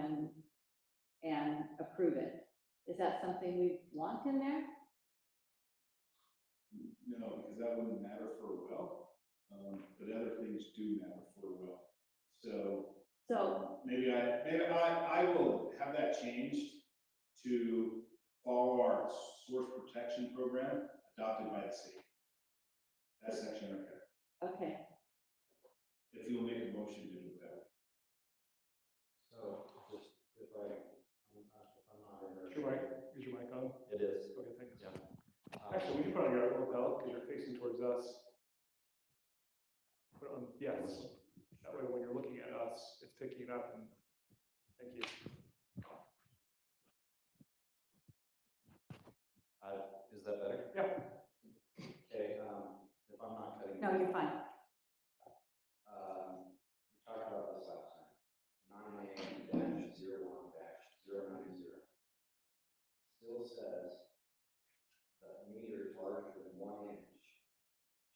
C: and approve it. Is that something we want in there?
M: No, because that wouldn't matter for a well, but other things do matter for a well. So maybe I will have that changed to follow our source protection program adopted by the state. That section right there.
C: Okay.
M: If you'll make a motion to do that.
D: So just if I'm not in there.
H: Is your mic on?
D: It is.
H: Okay, thanks.
D: Yeah.
H: Actually, we can put on your lapel because you're facing towards us. Put it on, yes. That way when you're looking at us, it's picking it up and thank you.
D: Is that better?
H: Yeah.
D: Okay, if I'm not cutting.
C: No, you're fine.
D: We talked about this last time. 9A-01-090 still says that meters larger than 1 inch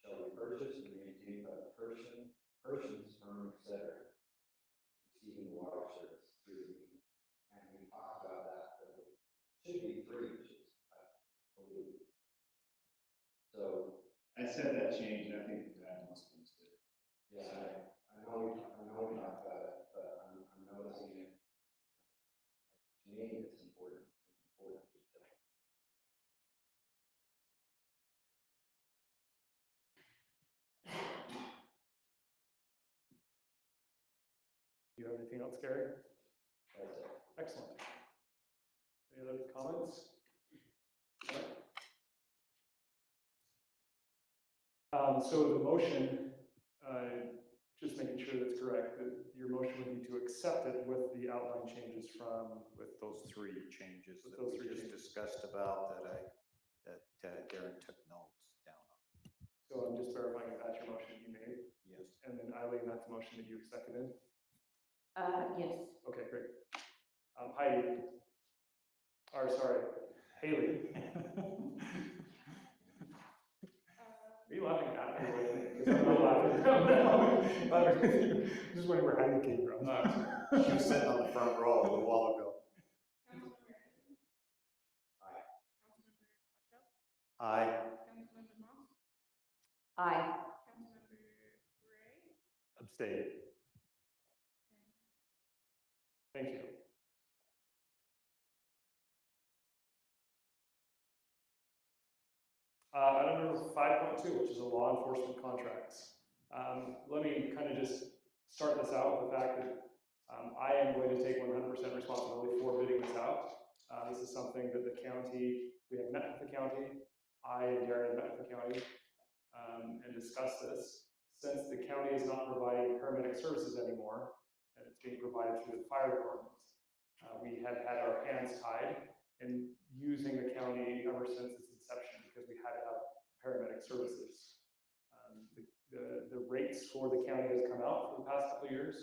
D: shall be purchased and maintained by the persons, firm, etc. receiving water service through the meter. And we talked about that it should be 3 inches, I believe. So
M: I said that change, and I think that must be mistake.
D: yeah, I know we talked about it, but I'm noticing it. To me, it's important detail.
H: Do you have anything else, Gary?
D: That's it.
H: Excellent. Any other comments? So the motion, just making sure that's correct, that your motion would be to accept it with the outline changes from.
F: With those three changes
H: With
F: that
H: those
F: we
H: three
F: just
H: changes.
F: discussed about that Darren took notes down on.
H: So I'm just verifying if that's your motion you made.
F: Yes.
H: And then Eileen, that's the motion that you seconded.
C: Yes.
H: Okay, great. Heidi, or sorry, Haley. Are you laughing at me? Because I'm not laughing. Just wondering where Heidi came from.
F: She was sitting on the front row a while ago. Aye.
E: Councilmember Moss,
C: Aye.
E: Councilmember Gray,
H: Abstain. Thank you. Item number 5.2, which is a law enforcement contracts. Let me kind of just start this out with the fact that I am going to take 100% responsibility for bidding this out. This is something that the county, we have met with the county, I and Darren met with the county, and discuss this. Since the county is not providing paramedic services anymore, and it's being provided through the fire department, we have had our hands tied in using the county ever since its inception because we had to have paramedic services. The rates for the county has come out for the past couple of years.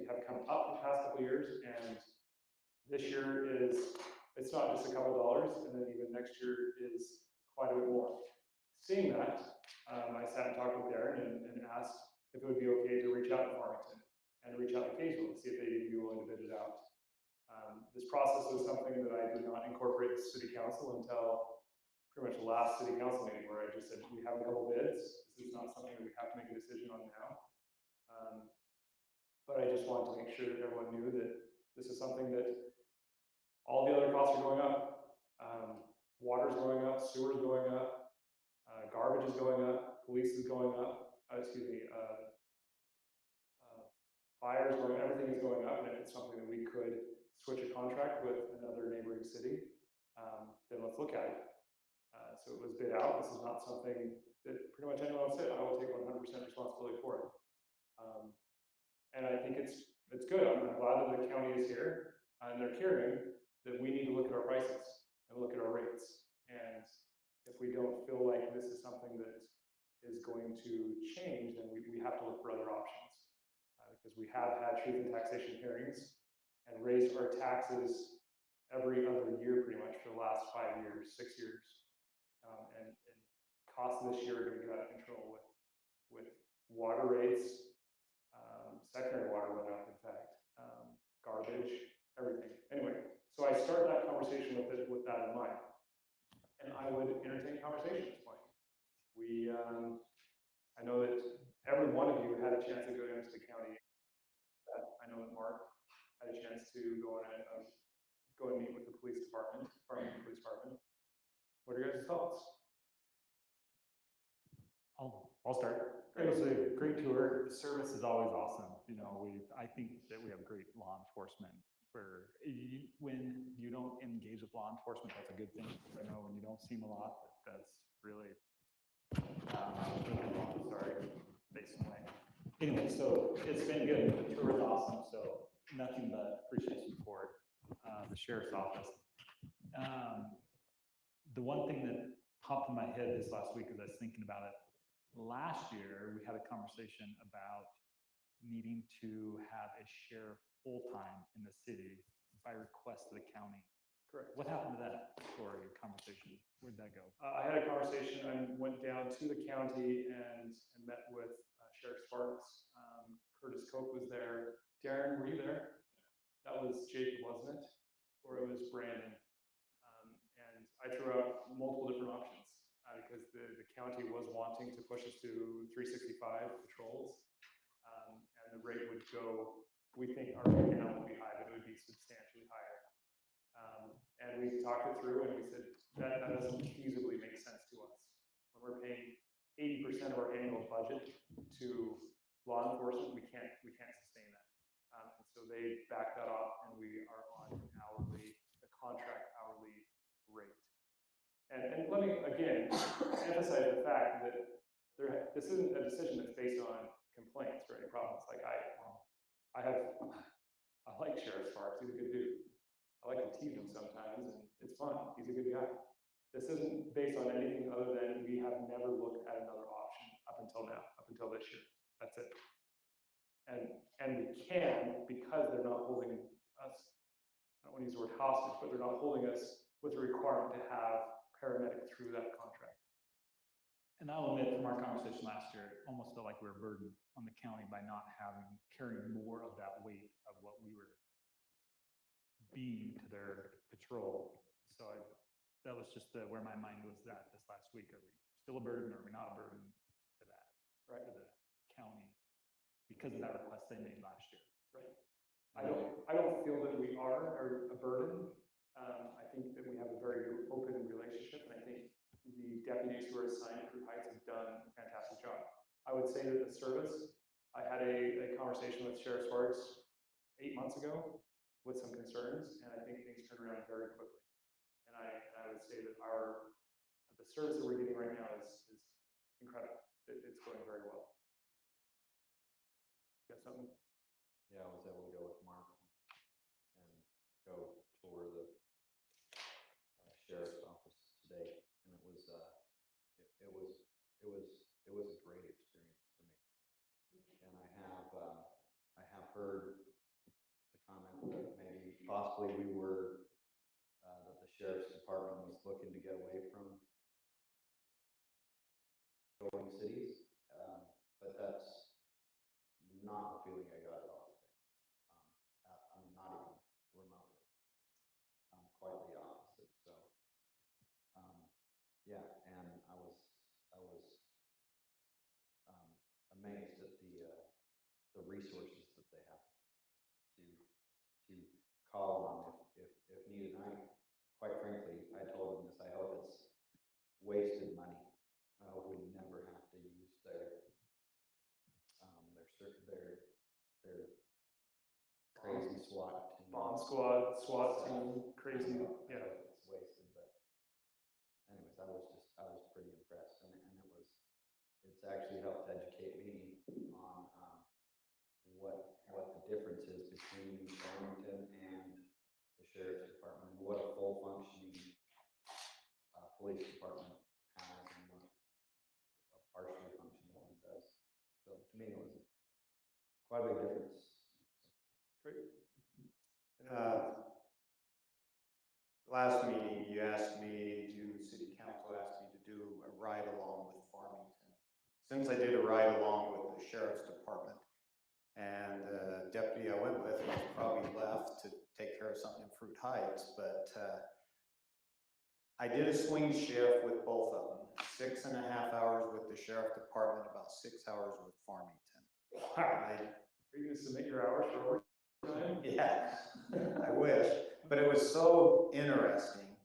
H: Have come up the past couple of years, and this year it's not just a couple of dollars, and then even next year is quite a bit more. Seeing that, I sat and talked with Darren and asked if it would be okay to reach out to Farmington and reach out to Kaysville to see if they'd be willing to bid it out. This process was something that I did not incorporate the city council until pretty much the last city council meeting, where I just said, we have a couple bids. This is not something that we have to make a decision on now. But I just wanted to make sure that everyone knew that this is something that all the other costs are going up. Water's going up, sewer's going up, garbage is going up, police is going up, fires going, everything is going up, and if it's something that we could switch a contract with another neighboring city, then let's look at it. So it was bid out. This is not something that pretty much anyone said, I will take 100% responsibility for it. And I think it's good. I'm glad that the county is here and they're hearing that we need to look at our prices and look at our rates. And if we don't feel like this is something that is going to change, then we have to look for other options. Because we have had truth in taxation hearings and raised our taxes every other year pretty much for the last 5 years, 6 years. And costs this year are going to get out of control with water rates. Secondary water went up, in fact, garbage, everything. Anyway, so I started that conversation with that in mind. And I would entertain conversation at this point. I know that every one of you had a chance to go down to the county. I know that Mark had a chance to go and meet with the police department, Farmington Police Department. What are your guys' thoughts?
Q: I'll start. It was a great tour. The service is always awesome. You know, I think that we have great law enforcement. When you don't engage with law enforcement, that's a good thing. I know when you don't see them a lot, that's really sorry, facing away. Anyway, so it's been good. The tour is awesome. So nothing but appreciation for the sheriff's office. The one thing that popped in my head this last week as I was thinking about it, last year we had a conversation about needing to have a sheriff full-time in the city by request of the county.
H: Correct.
Q: What happened to that story or conversation? Where'd that go?
H: I had a conversation. I went down to the county and met with Sheriff Sparks. Curtis Koch was there. Darren, were you there? That was Jacob, wasn't it? Or it was Brandon. And I threw out multiple different options because the county was wanting to push us to 365 patrols. And the rate would go, we think our rate now would be high, but it would be substantially higher. And we talked it through and we said, that doesn't feasibly make sense to us. When we're paying 80% of our annual budget to law enforcement, we can't sustain that. And so they backed that off and we are on a contract hourly rate. And let me again emphasize the fact that this isn't a decision that's based on complaints or any problems. Like I like Sheriff Sparks, he's a good dude. I like to tease him sometimes and it's fun, he's a good guy. This isn't based on anything other than we have never looked at another option up until now, up until this year. That's it. And we can, because they're not holding us, I don't want to use the word hostage, but they're not holding us with the requirement to have paramedic through that contract.
Q: And I'll admit, from our conversation last year, it almost felt like we were burdened on the county by not carrying more of that weight of what we were being to their patrol. So that was just where my mind was at this last week. Are we still a burden or are we not a burden to that, right? To the county because of that request they made last year.
H: Right. I don't feel that we are a burden. I think that we have a very open relationship, and I think the deputies who are assigned to Fruit Heights have done a fantastic job. I would say that the service, I had a conversation with Sheriff Sparks 8 months ago with some concerns, and I think things turned around very quickly. And I would say that
Q: the service that we're getting right now is incredible. It's going very well. Got something?
D: Yeah, I was able to go with Mark and go tour the sheriff's office today, and it was a great experience for me. And I have heard the comment that maybe possibly that the sheriff's department was looking to get away from going cities, but that's not the feeling I got at all today. I mean, not even remotely. Quite the opposite. So, yeah, and I was amazed at the resources that they have to call on if needed. And quite frankly, I told them this. I hope it's wasted money. I hope we never have to use their crazy SWAT team.
Q: Bomb squad, SWAT team, crazy, yeah.
D: It's wasted, but anyways, I was pretty impressed, and it's actually helped educate me on what the difference is between Farmington and the sheriff's department, and what a full functioning police department has, and what a partially functioning one does. So to me, it was quite a big difference.
Q: Great.
F: Last meeting, the city council asked me to do a ride along with Farmington. Since I did a ride along with the sheriff's department, and the deputy I went with was probably left to take care of something in Fruit Heights, but I did a swing shift with both of them. 6.5 hours with the sheriff department, about 6 hours with Farmington.
Q: Wow. Are you gonna submit your hours for overtime?
F: Yeah, I wish, but it was so interesting.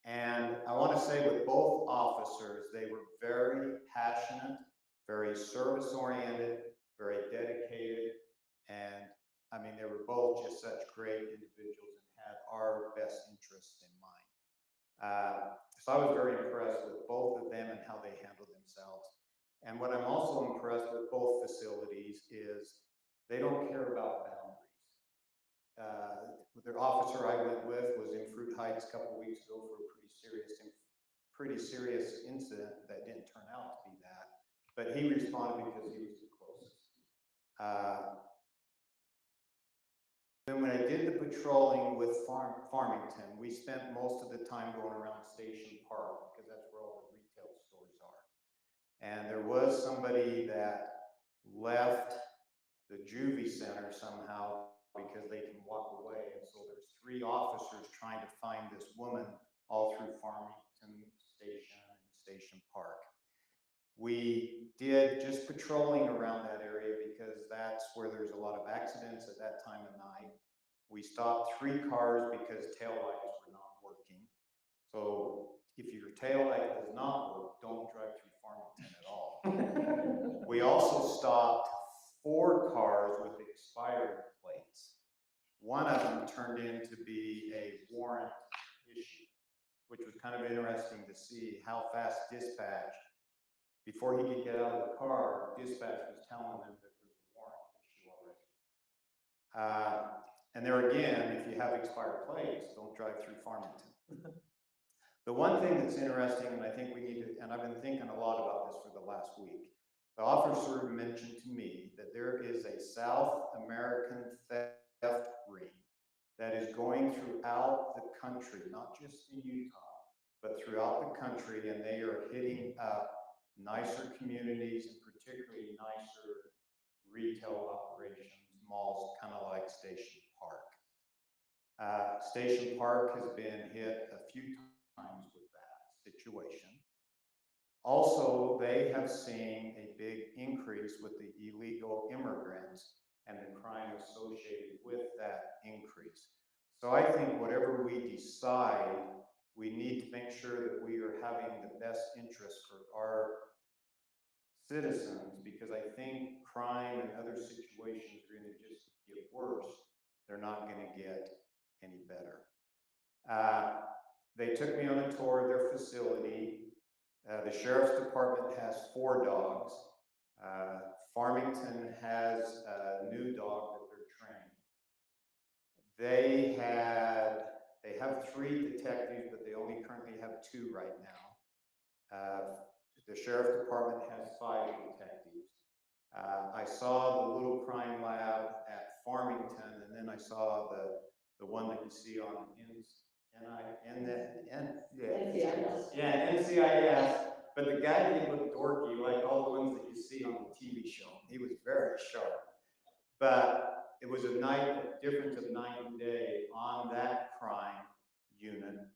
F: And I want to say with both officers, they were very passionate, very service-oriented, very dedicated, and I mean, they were both just such great individuals and had our best interests in mind. So I was very impressed with both of them and how they handled themselves. And what I'm also impressed with both facilities is they don't care about boundaries. The officer I went with was in Fruit Heights a couple of weeks ago for a pretty serious incident that didn't turn out to be that, but he responded because he was the closest. Then when I did the patrolling with Farmington, we spent most of the time going around Station Park because that's where all the retail stores are. And there was somebody that left the juvie center somehow because they can walk away. And so there's 3 officers trying to find this woman all through Farmington Station and Station Park. We did just patrolling around that area because that's where there's a lot of accidents at that time of night. We stopped 3 cars because taillights were not working. So if your taillight does not work, don't drive through Farmington at all. We also stopped 4 cars with expired plates. One of them turned in to be a warrant issue, which was kind of interesting to see how fast dispatch, before he could get out of the car, dispatch was telling them that there's a warrant issue already. And there again, if you have expired plates, don't drive through Farmington. The one thing that's interesting, and I think we need to, and I've been thinking a lot about this for the last week, the officer mentioned to me that there is a South American theft ring that is going throughout the country, not just in Utah, but throughout the country, and they are hitting up nicer communities and particularly nicer retail operations, malls, kind of like Station Park. Station Park has been hit a few times with that situation. Also, they have seen a big increase with the illegal immigrants and the crime associated with that increase. So I think whatever we decide, we need to make sure that we are having the best interest for our citizens, because I think crime and other situations are going to just get worse. They're not going to get any better. They took me on a tour of their facility. The Sheriff's Department has 4 dogs. Farmington has a new dog that they're training. They have 3 detectives, but they only currently have 2 right now. The Sheriff's Department has 5 detectives. I saw the little crime lab at Farmington, and then I saw the one that you see on NCIS. But the guy, he looked dorky, like all the ones that you see on the TV show. He was very sharp. But it was a difference of night and day on that crime unit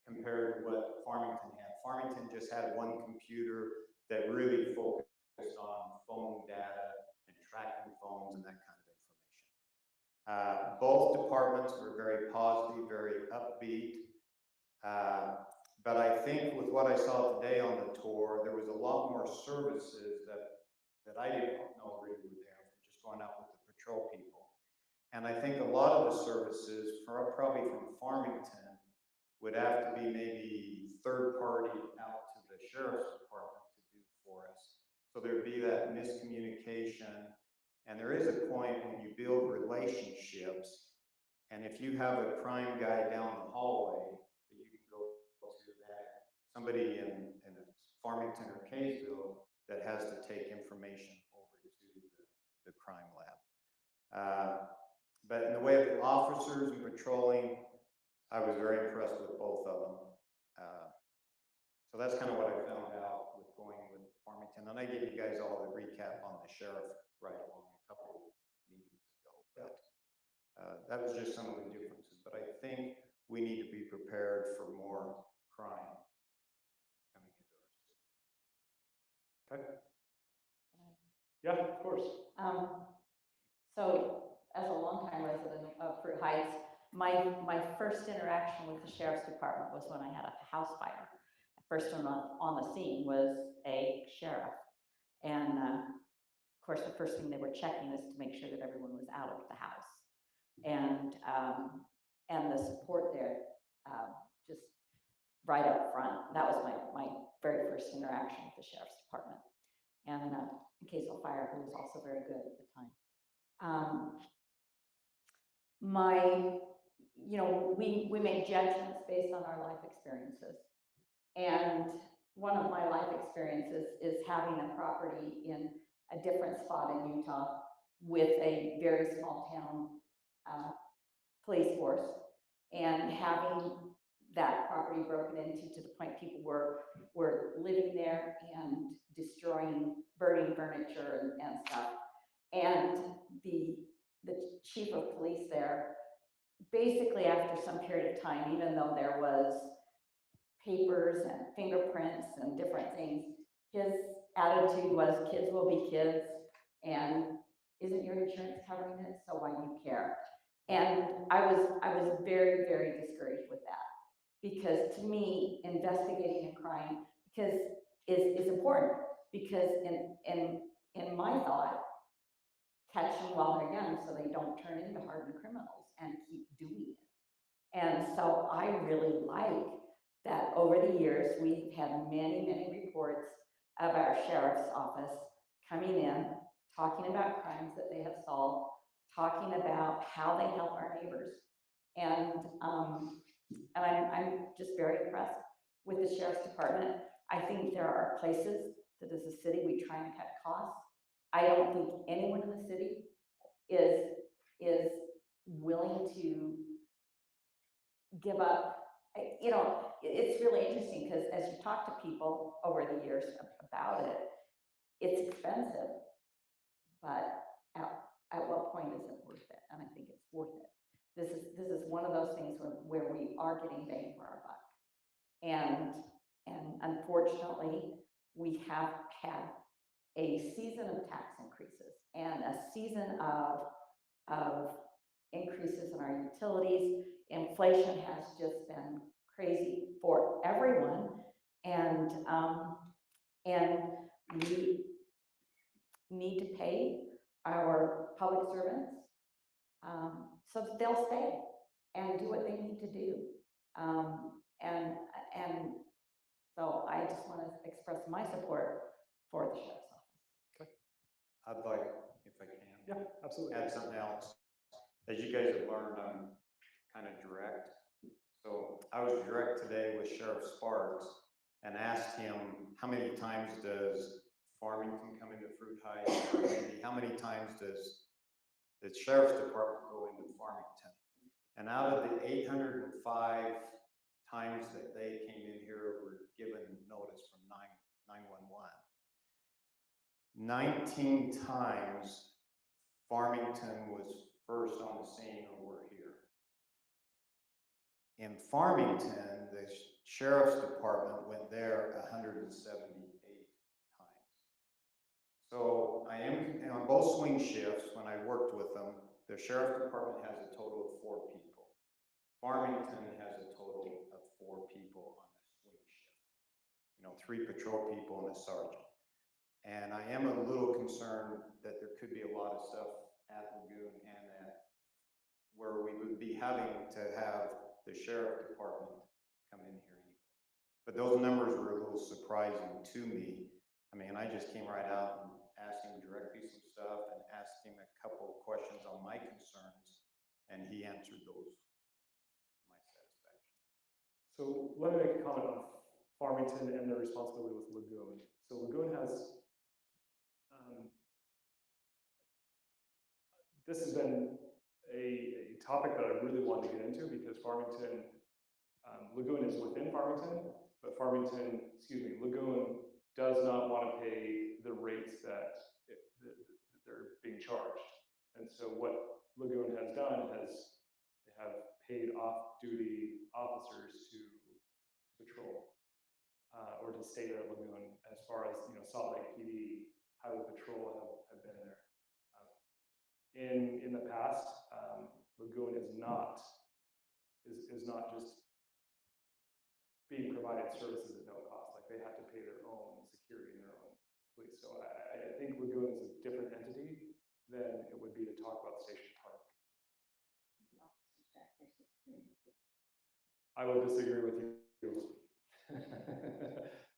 F: compared to what Farmington had. Farmington just had 1 computer that really focused on phone data and tracking phones and that kind of information. Both departments were very positive, very upbeat. But I think with what I saw today on the tour, there was a lot more services that I didn't know really were there from just going out with the patrol people. And I think a lot of the services, probably from Farmington, would have to be maybe third party out to the Sheriff's Department to do for us. So there'd be that miscommunication. And there is a point when you build relationships, and if you have a crime guy down the hallway, that you can go to that, somebody in Farmington or Kaysville that has to take information over to the crime lab. But in the way of the officers and patrolling, I was very impressed with both of them. So that's kind of what I found out with going with Farmington. And I gave you guys all the recap on the sheriff right along a couple of meetings ago. But that was just some of the differences. But I think we need to be prepared for more crime coming into our city.
A: Okay. Yeah, of course.
R: So as a longtime resident of Fruit Heights, my first interaction with the Sheriff's Department was when I had a house fire. The first one on the scene was a sheriff. And of course, the first thing they were checking is to make sure that everyone was out of the house. And the support there, just right up front, that was my very first interaction with the Sheriff's Department. And Kaysville Fire, who was also very good at the time. We make judgments based on our life experiences. And one of my life experiences is having a property in a different spot in Utah with a very small town police force, and having that property broken into to the point people were living there and destroying, burning furniture and stuff. And the chief of police there, basically after some period of time, even though there was papers and fingerprints and different things, his attitude was kids will be kids, and isn't your insurance covering it, so why do you care? And I was very, very discouraged with that, because to me, investigating a crime is important, because in my thought, catch them while they're young so they don't turn into hardened criminals and keep doing it. And so I really like that over the years, we've had many, many reports of our sheriff's office coming in, talking about crimes that they have solved, talking about how they help our neighbors. And I'm just very impressed with the Sheriff's Department. I think there are places that as a city, we try and cut costs. I don't think anyone in the city is willing to give up. It's really interesting, because as you talk to people over the years about it, it's expensive, but at what point is it worth it? And I think it's worth it. This is one of those things where we are getting bang for our buck. And unfortunately, we have had a season of tax increases and a season of increases in our utilities. Inflation has just been crazy for everyone, and we need to pay our public servants so that they'll stay and do what they need to do. And So I just want to express my support for the sheriff's office.
F: I'd like, if I can.
A: Yeah, absolutely.
F: Add something else. As you guys have learned, I'm kind of direct. So I was direct today with Sheriff Sparks and asked him, how many times does Farmington come into Fruit Heights? Or maybe how many times does the Sheriff's Department go into Farmington? And out of the 805 times that they came in here, were given notice from 911. 19 times Farmington was first on the scene or were here. In Farmington, the Sheriff's Department went there 178 times. So I am, on both swing shifts, when I worked with them, the Sheriff's Department has a total of 4 people. Farmington has a total of 4 people on the swing shift. You know, 3 patrol people and a sergeant. And I am a little concerned that there could be a lot of stuff at Lagoon and at where we would be having to have the Sheriff Department come in here anyway. But those numbers were a little surprising to me. I mean, I just came right out and asked him directly some stuff and asked him a couple of questions on my concerns, and he answered those to my satisfaction.
H: So let me make a comment on Farmington and their responsibility with Lagoon. So Lagoon has, this has been a topic that I really wanted to get into because Farmington, Lagoon is within Farmington, but Lagoon does not want to pay the rates that they're being charged. And so what Lagoon has done is they have paid off-duty officers to patrol or to stay there at Lagoon, as far as, you know, Salt Lake PD, Highway Patrol have been there. In the past, Lagoon is not just being provided services at no cost. Like, they have to pay their own security and their own police. So I think Lagoon is a different entity than it would be to talk about Station Park. I will disagree with you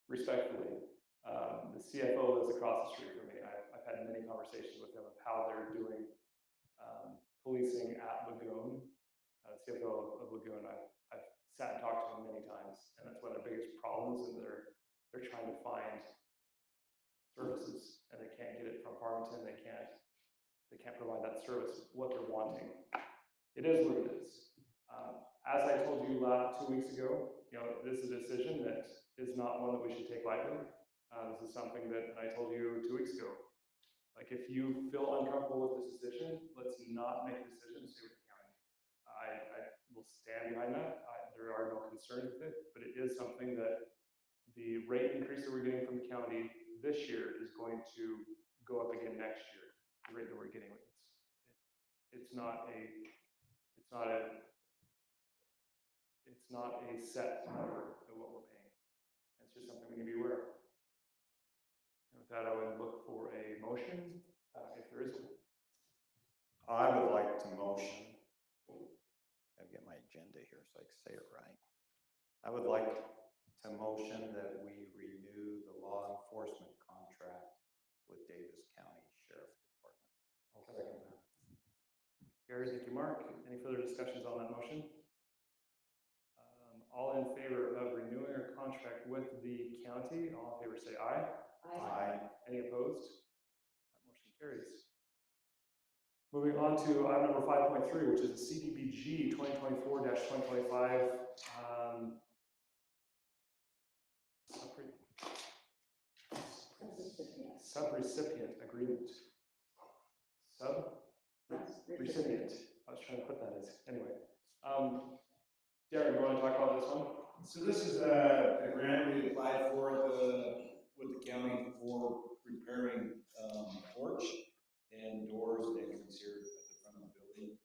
H: respectfully. The CFO lives across the street from me. I've had many conversations with him of how they're doing policing at Lagoon. CFO of Lagoon, I've sat and talked to him many times, and that's one of their biggest problems. And they're trying to find services, and they can't get it from Farmington. They can't provide that service what they're wanting. It is what it is. As I told you 2 weeks ago, you know, this is a decision that is not one that we should take lightly. This is something that I told you 2 weeks ago. Like, if you feel uncomfortable with this decision, let's not make a decision to stay with the county. I will stand behind that. There are no concerns with it, but it is something that the rate increase that we're getting from the county this year is going to go up again next year. The rate that we're getting, it's not a set number of what we're paying. It's just something we can be aware of. And with that, I would look for a motion, if there is one.
F: I would like to motion, I'll get my agenda here so I can say it right. I would like to motion that we renew the law enforcement contract with Davis County Sheriff's Department.
H: I'll second that. Gary, thank you, Mark. Any further discussions on that motion? All in favor of renewing our contract with the county, all in favor say aye.
F: Aye.
H: Any opposed? That motion carries. Moving on to item number 5.3, which is the CDBG 2024-2025 sub-recipient agreement. Sub-recipient. I was trying to put that as, anyway. Darren, you want to talk about this one?
S: So this is a grant we applied for with the county for repairing porch and doors and entrance here at the front of the building.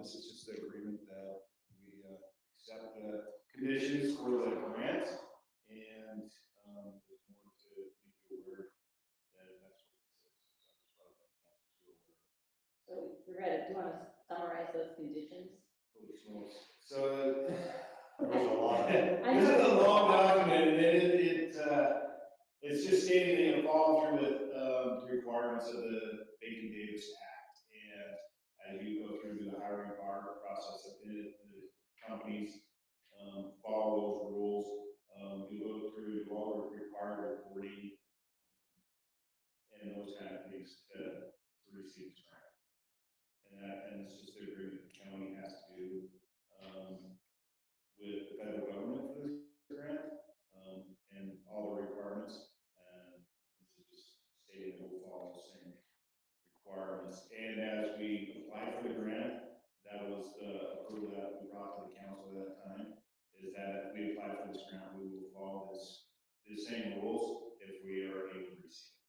S: This is just the agreement that we accept the conditions for the grant, and there's more to make you aware that that's what this is.
R: So you're ready. Do you want to summarize those conditions?
S: So There's a lot.
R: I
S: This is a
R: know.
S: long document, and it's just stating they have followed through with, the requirements of the Bacon Davis Act. And as you go through the hiring process, the companies, follow those rules. You go through all the required reporting and those kind of things to receive this grant. And it's just the agreement the county has to do, with the federal government for this grant, and all the requirements. And this is just stating that we'll follow the same requirements. And as we applied for the grant, that was the approval that we brought to the council at that time, is that if we apply for this grant, we will follow the same rules if we are able to receive it.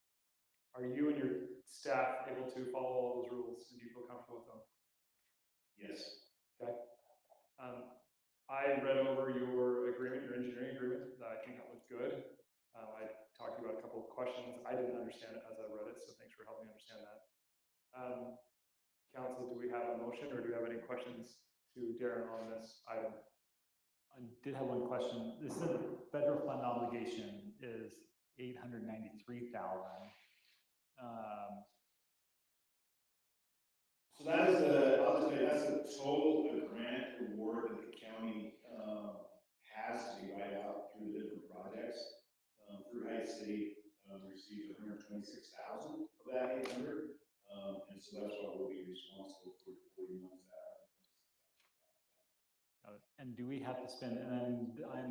A: Are you and your staff able to follow all those rules, and do you feel comfortable with them?
S: Yes.
A: Okay. I read over your agreement, your engineering agreement. I think that looked good. I talked to you about a couple of questions. I didn't understand it as I read it, so thanks for helping me understand that. Council, do we have a motion, or do we have any questions to Darren on this item?
Q: I did have one question. This is federal fund obligation is $893,000.
S: So that is I'll just say that's the total grant award that the county has to divide out through the different projects. Through Heights City received $126,000 of that 800, and so that's what we'll be responsible for 40 months out.
Q: And do we have to spend, and I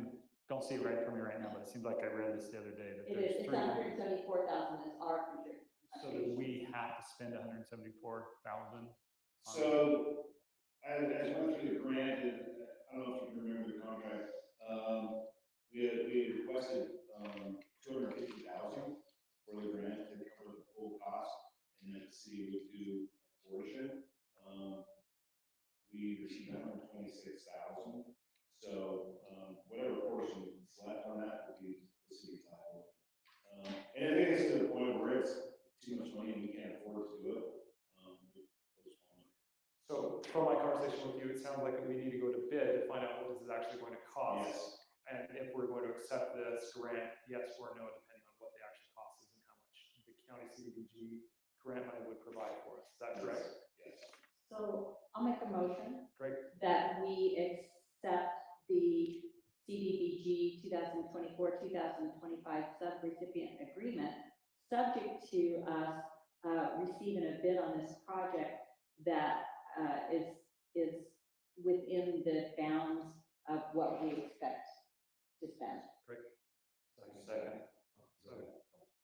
Q: don't see it right from me right now, but it seems like I read this the other day that
R: It
Q: there's
R: is, it's 174,000 is our contribution.
Q: So that we have to spend 174,000.
S: So as you went through the grant, I don't know if you can remember the contract, we had requested $250,000 for the grant to cover the full cost, and then the city would do a portion. We received $126,000. So whatever portion is left on that would be the city's liability. And I think it's to the point where it's too much money and we can't afford to do it.
A: So from my conversation with you, it sounds like we need to go to bid to find out what this is actually going to cost.
S: Yes.
A: And if we're going to accept this grant, yes or no, depending on what the actual cost is and how much the county CDBG grant money would provide for us. Is that correct?
S: Yes.
R: So I'll make a motion
A: Great.
R: that we accept the CDBG 2024-2025 subrecipient agreement, subject to us receiving a bid on this project that is within the bounds of what we expect to spend.
A: Great. Second. So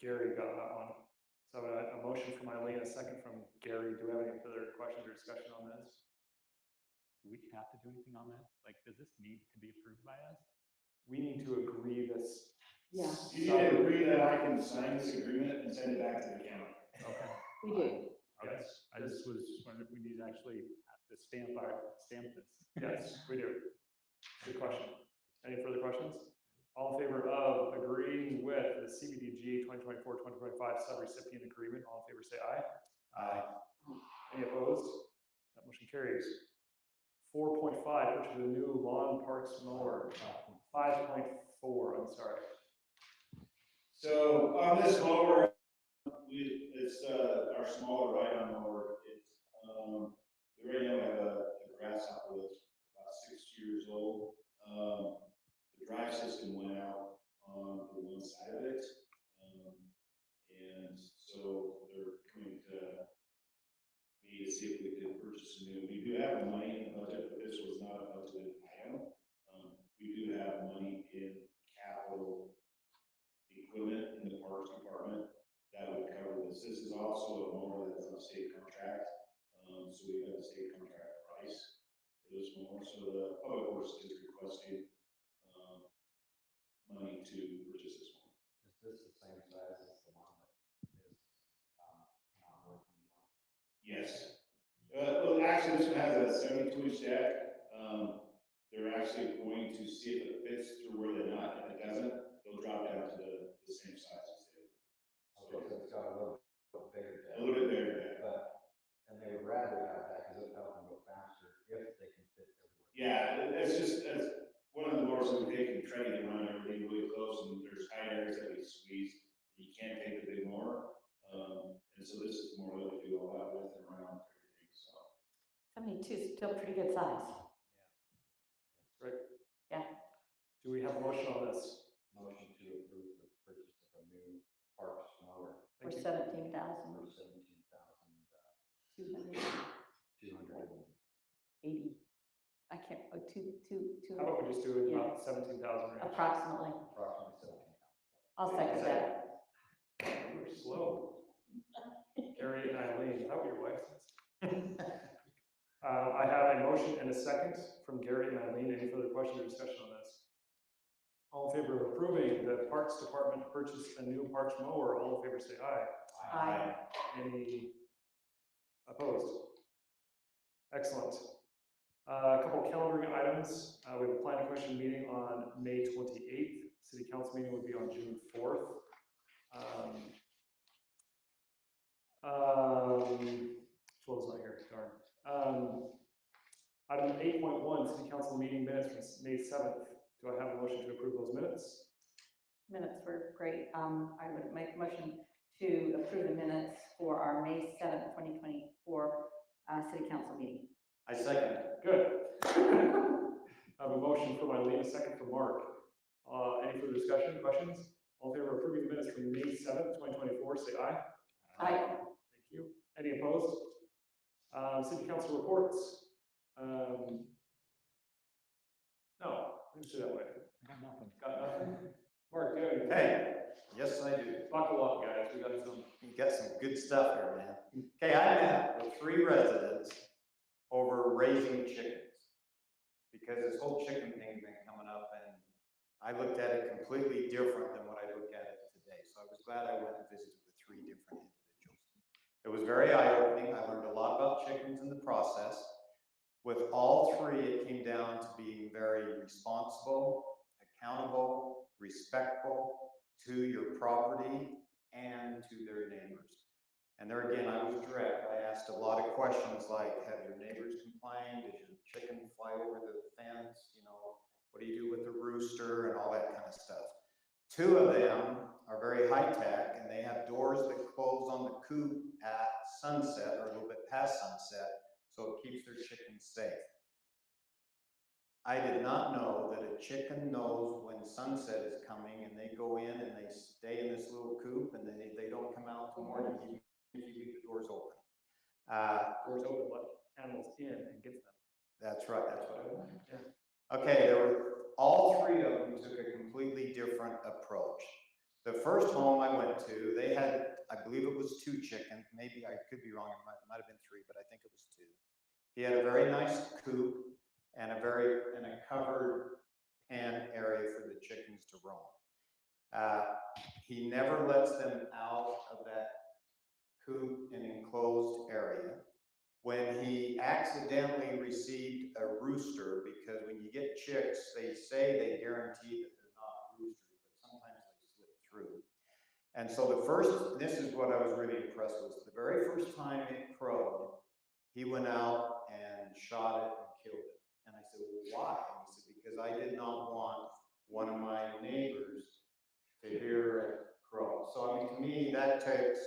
A: Gary got that one. So a motion from Eileen, a second from Gary. Do we have any further questions or discussion on this?
Q: Do we have to do anything on this? Like, does this need to be approved by us?
A: We need to agree this.
R: Yeah.
S: You need to agree that I can sign this agreement and send it back to the county.
Q: Okay.
R: We do.
Q: Okay. I just was wondering if we need to actually have to stamp this.
A: Yes, we do. Good question. Any further questions? All in favor of agreeing with the CBDG 2024-2025 subrecipient agreement, all in favor say aye.
S: Aye.
A: Any opposed? That motion carries. 4.5, purchase of a new lawn parks mower. 5.4, I'm sorry.
S: So on this mower, it's our smaller ride-on mower. We right now have a grasshopper that's about 6 years old. The drive system went out on the one side of it, and so they're coming to me to see if we could purchase a new. We do have money in the budget, but this was not a budgeted item. We do have money in capital equipment in the parks department that would cover this. This is also a mower that's on a state contract, so we got a state contract price for this mower. So the public works is requesting money to purchase this one.
D: Is this the same size as the one that is not working?
S: Yes. Well, actually, this one has a 72-inch deck. They're actually going to see if it fits through where they're not. If it doesn't, they'll drop down to the same size as they were.
D: Okay, so it's got a little bigger deck.
S: A little bit bigger deck.
D: And they would rather have that because it would help them go faster if they can fit everywhere.
S: Yeah, it's just, one so they can try to run everything really close, and there's tight areas that we squeeze. You can't take the big mower. And so this is more what we do all that with and around everything, so.
R: 72 is still pretty good size.
H: Right.
R: Yeah.
H: Do we have a motion on this?
D: Motion to approve the purchase of a new Parks mower.
R: For
H: Thank you.
R: 17,000.
D: For
R: 280.
D: 17,280.
R: I can't, oh, two.
H: How about we just do it
R: Yeah.
H: about 17,000 range?
R: Approximately.
D: Approximately 17,000.
R: I'll second that.
H: We're slow. Gary and Eileen, is that what your wife says? I have a motion and a second from Gary and Eileen. Any further questions or discussion on this? All in favor of approving the Parks Department purchase a new Parks mower, all in favor say aye.
R: Aye.
H: Any opposed? Excellent. A couple calendaring items. We have a planning commission meeting on May 28th. City council meeting would be on June 4th. Flo's not here, darn. Item 8.1, city council meeting minutes from May 7th. Do I have a motion to approve those minutes?
R: Minutes were great. I would make a motion to approve the minutes for our May 7th, 2024 city council meeting.
D: I second.
H: Good. I have a motion from Eileen, a second from Mark. Any further discussion, questions? All in favor of approving the minutes from May 7th, 2024, say aye.
R: Aye.
H: Thank you. Any opposed? City council reports. No, let me say that way.
F: Got nothing.
H: Got nothing? Mark, do you have anything?
F: Hey, yes, I do.
H: Buckle up, guys. We got some.
F: You got some good stuff here, man. Okay, I met with 3 residents over raising chickens. Because this whole chicken thing's been coming up, and I looked at it completely different than what I look at it today. So I was glad I went and visited with 3 different individuals. It was very eye-opening. I learned a lot about chickens in the process. With all 3, it came down to being very responsible, accountable, respectful to your property and to their neighbors. And there again, I was direct. I asked a lot of questions like, have your neighbors complained? Did your chicken fly over the fence? You know, what do you do with the rooster and all that kind of stuff? 2 of them are very high tech, and they have doors that close on the coop at sunset or a little bit past sunset, so it keeps their chickens safe. I did not know that a chicken knows when sunset is coming, and they go in and they stay in this little coop, and they don't come out till morning, even if you leave the doors open.
H: Doors open, let animals in and get them.
F: That's right, that's what I wanted.
H: Yeah.
F: Okay, all 3 of them took a completely different approach. The first home I went to, they had, I believe it was 2 chickens, maybe I could be wrong, it might have been 3, but I think it was 2. He had a very nice coop and a covered pen area for the chickens to roam. He never lets them out of that coop and enclosed area. When he accidentally received a rooster, because when you get chicks, they say they guarantee that they're not roostery, but sometimes they slip through. And so this is what I was really impressed with. The very first time it crowed, he went out and shot it and killed it. And I said, well, why? And he said, because I did not want one of my neighbors to hear it crow. So I mean, to me, that takes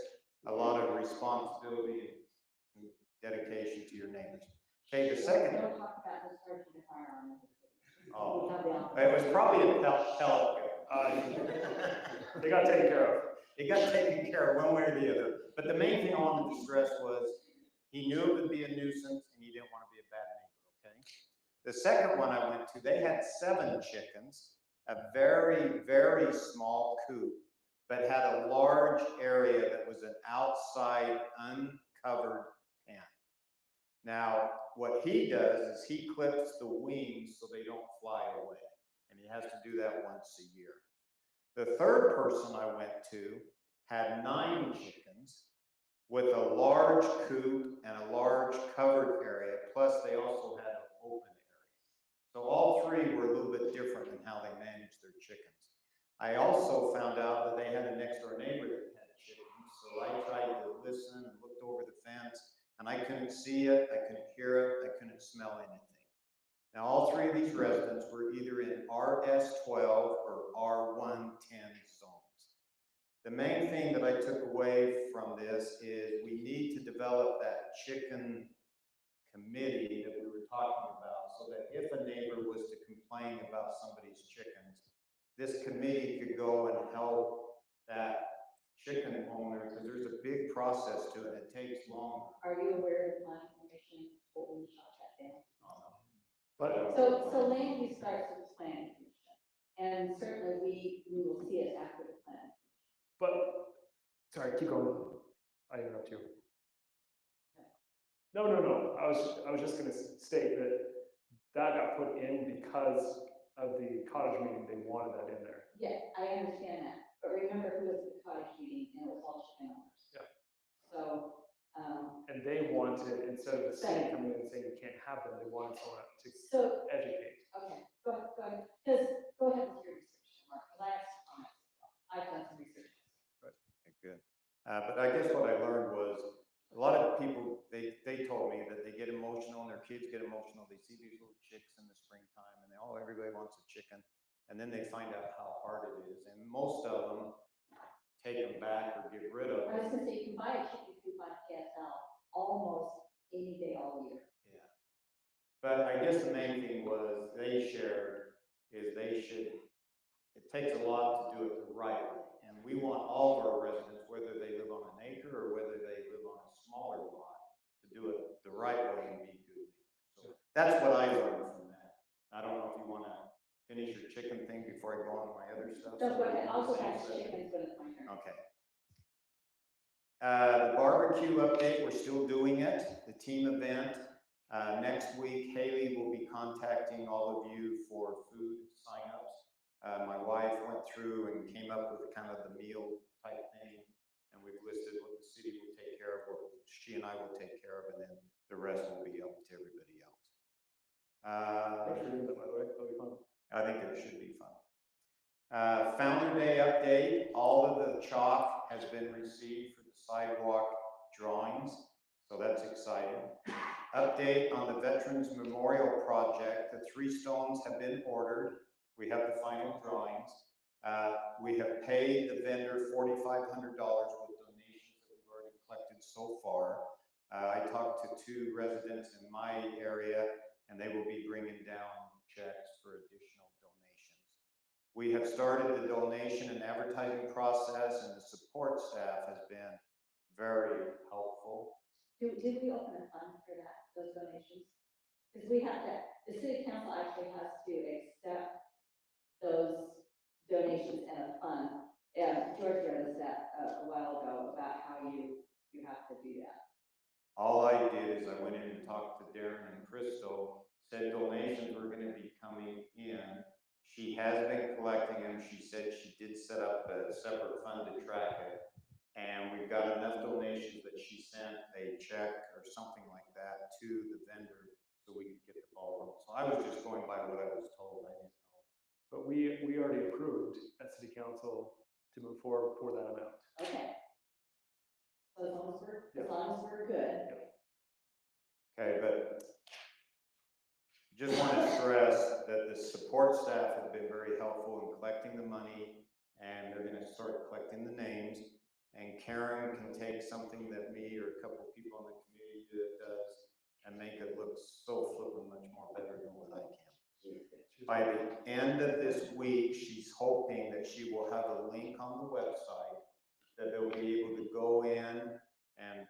F: a lot of responsibility and dedication to your neighbors. Okay, the second.
R: Don't talk about the search of the firearm.
F: Oh, it was probably a pellet gun.
H: They got taken care of.
F: It got taken care of one way or the other. But the main thing I wanted to stress was he knew it would be a nuisance and he didn't want to be a bad neighbor, okay? The second one I went to, they had 7 chickens, a very, very small coop, but had a large area that was an outside uncovered pen. Now, what he does is he clips the wings so they don't fly away, and he has to do that once a year. The third person I went to had 9 chickens with a large coop and a large covered area, plus they also had an open area. So all 3 were a little bit different in how they managed their chickens. I also found out that they had a next door neighbor that had chickens, so I tried to listen and looked over the fence, and I couldn't see it, I couldn't hear it, I couldn't smell anything. Now, all three of these residents were either in RS12 or R110 zones. The main thing that I took away from this is we need to develop that chicken committee that we were talking about, so that if a neighbor was to complain about somebody's chickens, this committee could go and help that chicken owner, because there's a big process to it, it takes long.
R: Are you aware of the planning commission holding shot that down?
H: But
R: So land use starts with the planning commission, and certainly we will see it after the plan.
H: But, sorry, keep going. I interrupt you. No, I was just gonna state that got put in because of the cottage meeting, they wanted that in there.
R: Yeah, I understand that, but remember who was at the cottage meeting, and it was all chicken owners.
H: Yeah.
R: So,
H: And they wanted, instead of the city coming in and saying you can't have them, they wanted someone to
R: So-
H: educate.
R: okay, go ahead, because, go ahead with your research, Mark, because I have some comments as well. I've done some research.
F: Okay, good. But I guess what I learned was, a lot of people, they told me that they get emotional and their kids get emotional. They see these little chicks in the springtime and everybody wants a chicken. And then they find out how hard it is. And most of them take them back or get rid of
R: I was
F: them.
R: gonna say, you can buy a chicken coop on KSL almost any day all year.
F: Yeah. But I guess the main thing was they shared is it takes a lot to do it the right way. And we want all of our residents, whether they live on an acre or whether they live on a smaller lot, to do it the right way and be good. So that's what I learned from that. I don't know if you want to finish your chicken thing before I go on to my other stuff.
R: So go ahead, I'll go back to chickens when it's my turn.
F: Okay. The barbecue update, we're still doing it, the team event. Next week, Haley will be contacting all of you for food signups. My wife went through and came up with kind of the meal type thing, and we've listed what the city will take care of, what she and I will take care of, and then the rest will be up to everybody else.
H: Thanks for doing that, by the way, that'll be fun.
F: I think it should be fun. Founder Day update, all of the chalk has been received for the sidewalk drawings, so that's exciting. Update on the Veterans Memorial Project, the 3 stones have been ordered. We have the final drawings. We have paid the vendor $4,500 with donations that we've already collected so far. I talked to 2 residents in my area, and they will be bringing down checks for additional donations. We have started the donation and advertising process, and the support staff has been very helpful.
R: Did we open a fund for that, those donations? Because we have to, the city council actually has to accept those donations in a fund. And George read us that a while ago about how you have to do that.
F: All I did is I went in and talked to Darren and Crystal, said donations were going to be coming in. She has been collecting them. She said she did set up a separate fund to track it. And we've got enough donations that she sent a check or something like that to the vendor so we could get the ball rolling. So I was just going by what I was told. I didn't know.
H: But we already approved at city council to move forward for that amount.
R: Okay. So as long as we're good.
F: Okay, but just want to stress that the support staff has been very helpful in collecting the money, and they're going to start collecting the names. And Karen can take something that me or a couple of people in the community does and make it look so flippin' much more better than what I can. By the end of this week, she's hoping that she will have a link on the website that they'll be able to go in and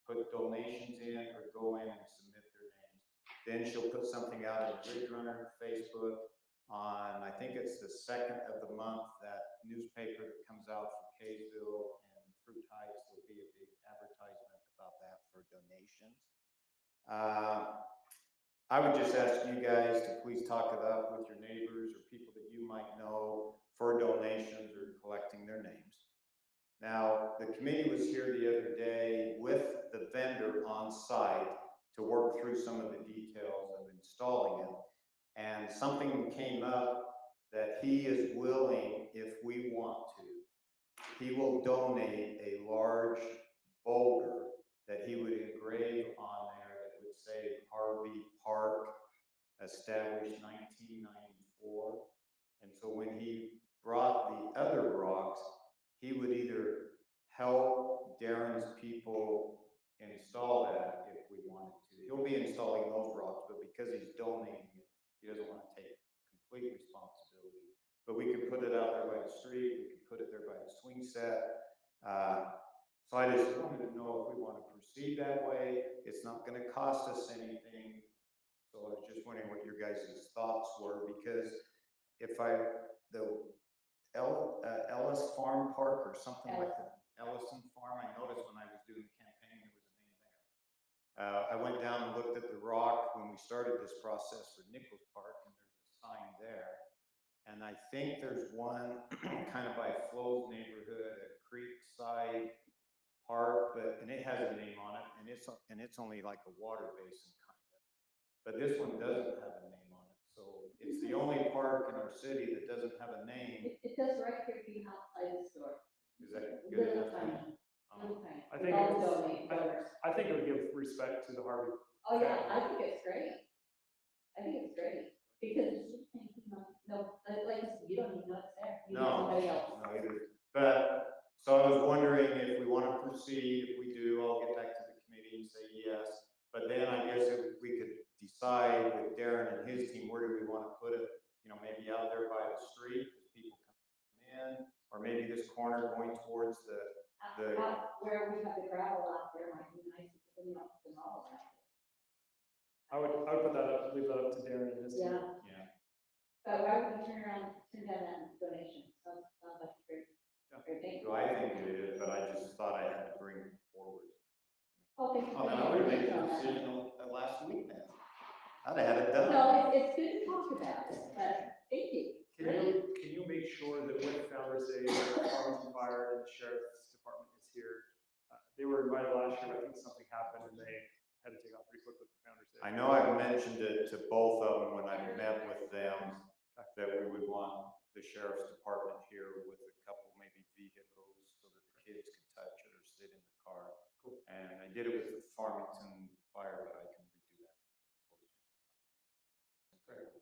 F: put donations in or go in and submit their names. Then she'll put something out on Ridge Runner, Facebook, on, I think it's the 2nd of the month, that newspaper that comes out from Kaysville and Fruit Heights. There'll be a big advertisement about that for donations. I would just ask you guys to please talk it up with your neighbors or people that you might know for donations or collecting their names. Now, the committee was here the other day with the vendor on site to work through some of the details of installing it. And something came up that he is willing, if we want to, he will donate a large boulder that he would engrave on there that would say Harvey Park established 1994. And so when he brought the other rocks, he would either help Darren's people install that if we wanted to. He'll be installing those rocks, but because he's donating it, he doesn't want to take complete responsibility. But we could put it out there by the street, we could put it there by the swing set. So I just wanted to know if we want to proceed that way. It's not going to cost us anything. So I was just wondering what your guys' thoughts were, because if the Ellis Farm Park or something like that, Ellison Farm, I noticed when I was doing the campaign, there was a name there. I went down and looked at the rock when we started this process for Nichols Park, and there's a sign there. And I think there's one kind of by Flo's neighborhood, a Creekside Park, and it has a name on it, and it's only like a water basin kind of. But this one doesn't have a name on it, so it's the only park in our city that doesn't have a name.
R: It does right here being outside the store.
F: Is that good
R: Little
F: enough?
R: tiny, little tiny.
A: I think
R: All
A: it's-
R: donors.
A: I think it would give respect to the Harvey.
R: Oh, yeah, I think it's great. I think it's great, because it's just thinking, no, like, you don't even know it's there. You need
F: No,
R: somebody else.
F: no either. But, so I was wondering if we want to proceed. If we do, I'll get back to the committee and say yes. But then I guess if we could decide with Darren and his team, where do we want to put it? You know, maybe out there by the street, as people come in, or maybe this corner going towards the
R: Out where we have the gravel out there, might be nice to clean up the all around.
A: I would put that up, leave that up to Darren and his team.
R: Yeah.
F: Yeah.
R: But why would we turn down that donation? Sounds like a great thing.
F: So I think it is, but I just thought I had to bring it forward.
R: Oh, thank you.
F: Oh, then I would have made the decision last week then. I'd have had it done.
R: No, it's good to talk about it, but thank you.
A: Can you make sure that when Founders Day, Farmington Fire and the Sheriff's Department is here? They were invited last year, but I think something happened and they had to take off pretty quickly for Founders Day.
F: I know I mentioned it to both of them when I met with them, that we would want the sheriff's department here with a couple maybe vehicles so that the kids could touch it or sit in the car.
A: Cool.
F: And I did it with the Farmington Fire, but I can redo that.
A: Great.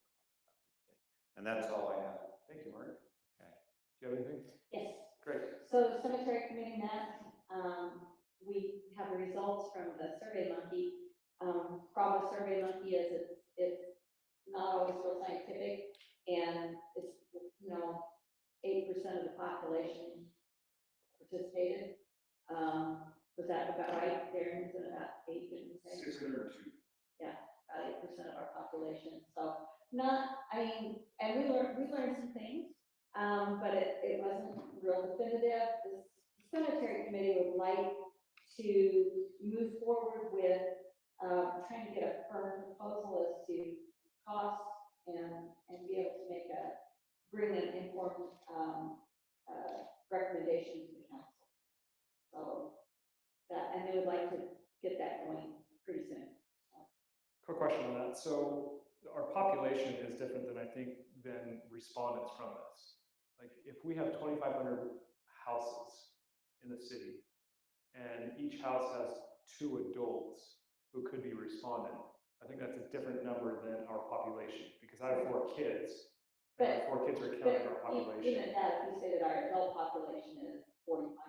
F: And that's all I have.
A: Thank you, Mark.
F: Okay.
A: Do you have anything?
R: Yes.
A: Great.
R: So the cemetery committee met, we have the results from the Survey Monkey. Problem with Survey Monkey is it's not always real scientific, and it's, 8% of the population participated. Was that about right? Darren, was it about 8, didn't you say?
S: 602.
R: Yeah, about 8% of our population, so and we learned some things, but it wasn't real definitive. The cemetery committee would like to move forward with trying to get a firm proposal as to costs and be able to bring an informed recommendation to the council. So and they would like to get that going pretty soon.
A: Quick question on that. So our population is different than I think than respondents from this. Like if we have 2,500 houses in the city and each house has 2 adults who could be respondent, I think that's a different number than our population, because I have 4 kids. And 4 kids are counting our population.
R: Even at that, if you say that our adult population is 4,500.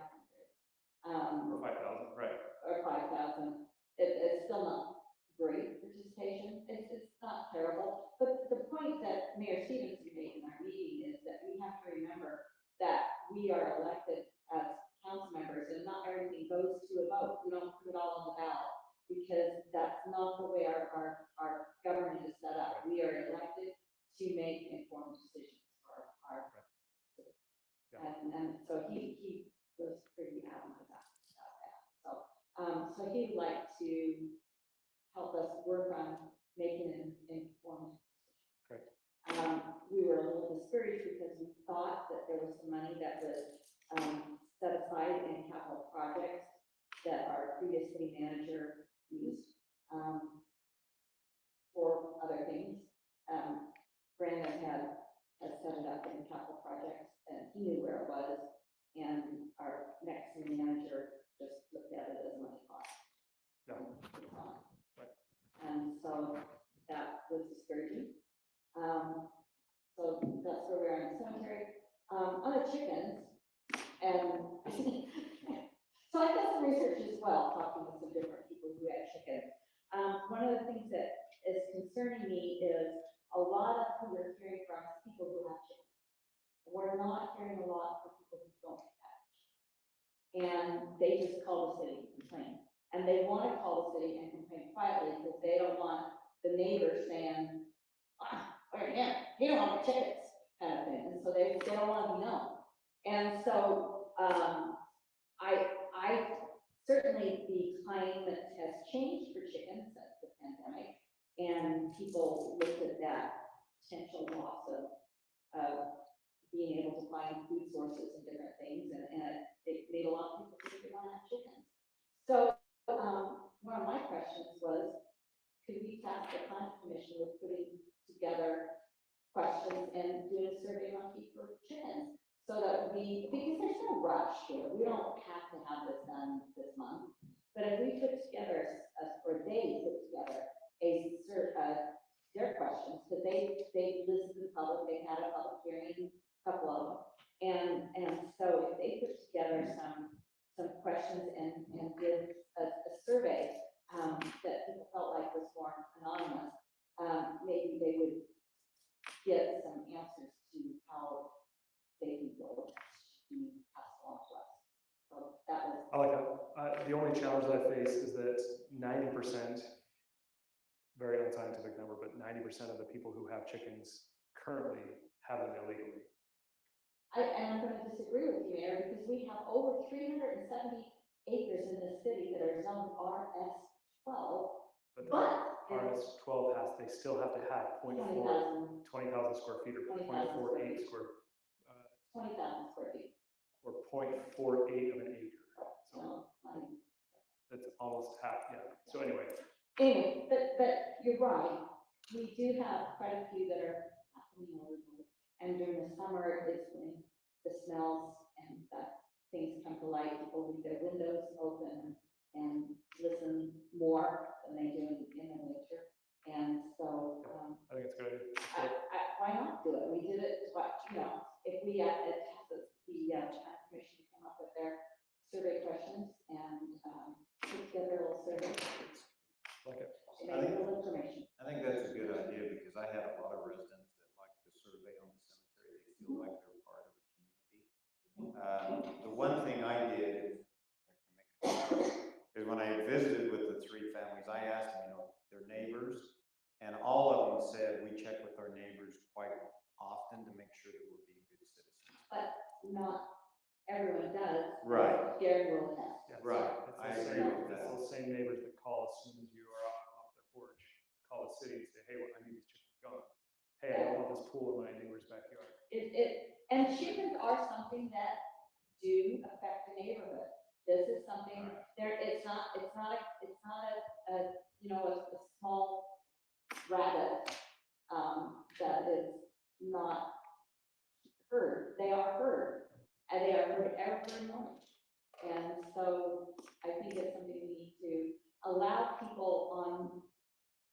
A: Or 5,000, right.
R: Or 5,000, it's still not great participation. It's not terrible. But the point that Mayor Stevens made in our meeting is that we have to remember that we are elected as council members and not everything goes to a vote. We don't put it all on the ballot because that's not the way our government is set up. We are elected to make informed decisions for our city. And so he was pretty adamant about that. So he'd like to help us work on making an informed decision.
A: Great.
R: We were a little discouraged because we thought that there was some money that was set aside in capital projects that our previous city manager used for other things. Brandon had set it up in capital projects and he knew where it was, and our next city manager just looked at it as money cost.
A: Yeah.
R: And so that was discouraging. So that's where we are in the cemetery. On the chickens, and so I've done some research as well, talking with some different people who have chickens. One of the things that is concerning me is a lot of who we're hearing from is people who have chickens. We're not hearing a lot from people who don't have. And they just call the city and complain. And they want to call the city and complain quietly because they don't want the neighbors saying, yeah, you don't want the chickens, kind of thing. And so they don't want to be known. And so I certainly the climate has changed for chickens since the pandemic, and people looked at that potential loss of being able to find food sources and different things, and it made a lot of people think they want to have chickens. So one of my questions was, could we task the planning commission with putting together questions and doing a survey monkey for chickens? So that because there's no rush here, we don't have to have this done this month. But if we put together, or they put together their questions, because they listened to the public, they had a public hearing, a couple of them, and so if they put together some questions and did a survey that people felt like was more anonymous, maybe they would get some answers to how they can go to pass along to us. So that was.
H: I like that. The only challenge that I face is that 90%, very unscientific number, but 90% of the people who have chickens currently have them illegally.
R: And I'm going to disagree with you, Mayor, because we have over 370 acres in this city that are zoned RS12. But
H: RS12 they still have to have 20,000 square feet or 0.48 square.
R: 20,000 square feet.
H: Or 0.48 of an acre. So
R: No,
H: that's almost half, yeah. So anyway.
R: Anyway, but you're right. We do have quite a few that are happening illegally. And during the summer, it's when the smells and things come to light. People leave their windows open and listen more than they do in the winter. And so
H: I think it's good.
R: why not do it? We did it, if we at the Chat Commission come up with their survey questions and put together a little survey.
H: Like it.
F: I think that's a good idea, because I had a lot of residents that like the survey on the cemetery. They feel like they're part of a community. The one thing I did is when I visited with the three families, I asked them, their neighbors, and all of them said, we check with our neighbors quite often to make sure that we're being good citizens.
R: But not everyone does.
F: Right.
R: Gary will test.
H: Yeah,
F: right. I agree with that.
H: It's those same neighbors that call as soon as you are off their porch, call the city and say, hey, I need these chickens gone. Hey, I don't want this pool in my neighbor's backyard.
R: And chickens are something that do affect the neighborhood. This is something it's not a small rabbit that is not heard. They are heard, and they are heard every morning. And so I think it's something we need to allow people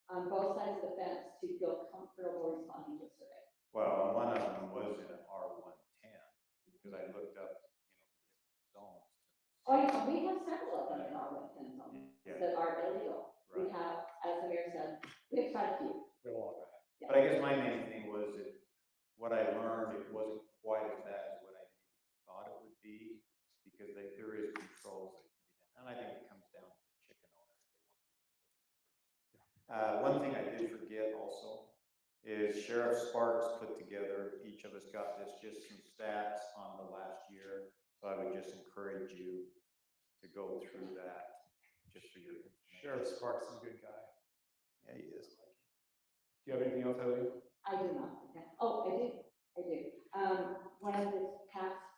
R: on both sides of the fence to feel comfortable responding to a survey.
F: Well, one of them was in an R110, because I looked up, zones.
R: Oh, yeah, we have several of them in our Wetland zone that are illegal. We have, as the mayor said, we have quite a few.
F: Yeah. But I guess my main thing was that what I learned, it wasn't quite as bad as what I thought it would be, because there is controls that can be done. And I think it comes down to the chicken owners. One thing I did forget also is Sheriff Sparks put together, each of us got just some stats on the last year. So I would just encourage you to go through that, just for your information.
H: Sheriff Sparks is a good guy.
F: Yeah, he is.
H: Do you have anything else, Heather?
R: I do not. Oh, I do. One of the tasks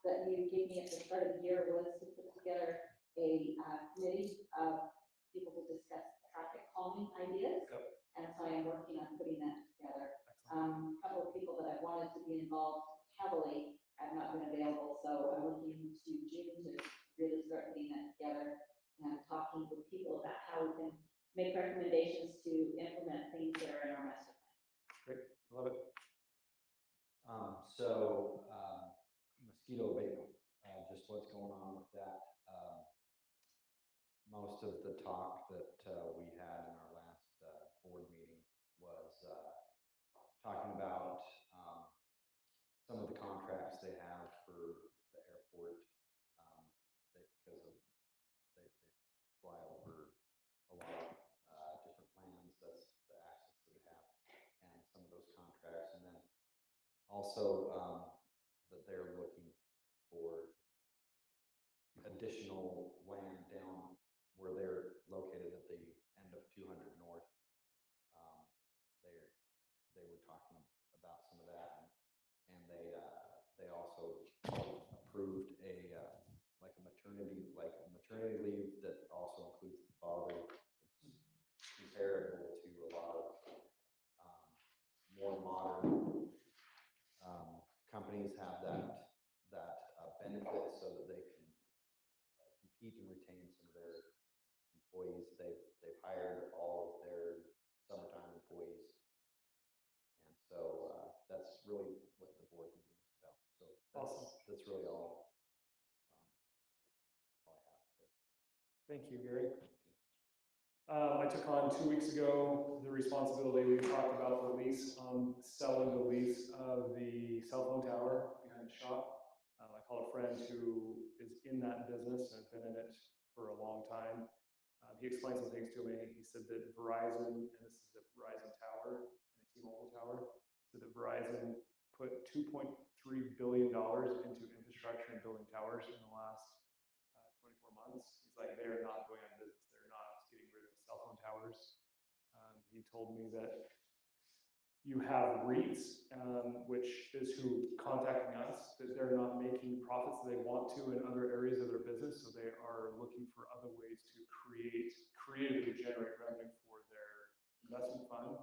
R: that you gave me at the start of the year was to put together a committee of people to discuss traffic calming ideas.
H: Yep.
R: And so I am working on putting that together. A couple of people that I wanted to be involved heavily have not been available, so I'm looking to June to really start putting that together and talking with people about how we can make recommendations to implement things that are in our master plan.
H: Great.
D: Love it. So, mosquito abatement, just what's going on with that. Most of the talk that we had in our last board meeting was talking about some of the contracts they have for the airport, because of they fly over a lot of different lands. That's the access that they have, and some of those contracts, and then also that they're looking for additional land down where they're located at the end of 200 North. They were talking about some of that, and they also approved a like a maternity leave that also includes the father. It's comparable to a lot of more modern companies have that benefit so that they can compete and retain some of their employees. They've hired all of their summertime employees, and so that's really what the board meeting is about. So that's really all. All I have there.
H: Thank you, Gary. I took on 2 weeks ago the responsibility, we talked about the lease, selling the lease of the cell phone tower behind the shop. I called a friend who is in that business and has been in it for a long time. He explained some things to me. He said that Verizon, and this is a Verizon tower and a T-Mobile tower, said that Verizon put $2.3 billion into infrastructure and building towers in the last 24 months. He's like, they're not going out of business. They're not getting rid of cell phone towers. He told me that you have REITs, which is who contacting us, that they're not making profits that they want to in other areas of their business, so they are looking for other ways to creatively generate revenue for their investment fund.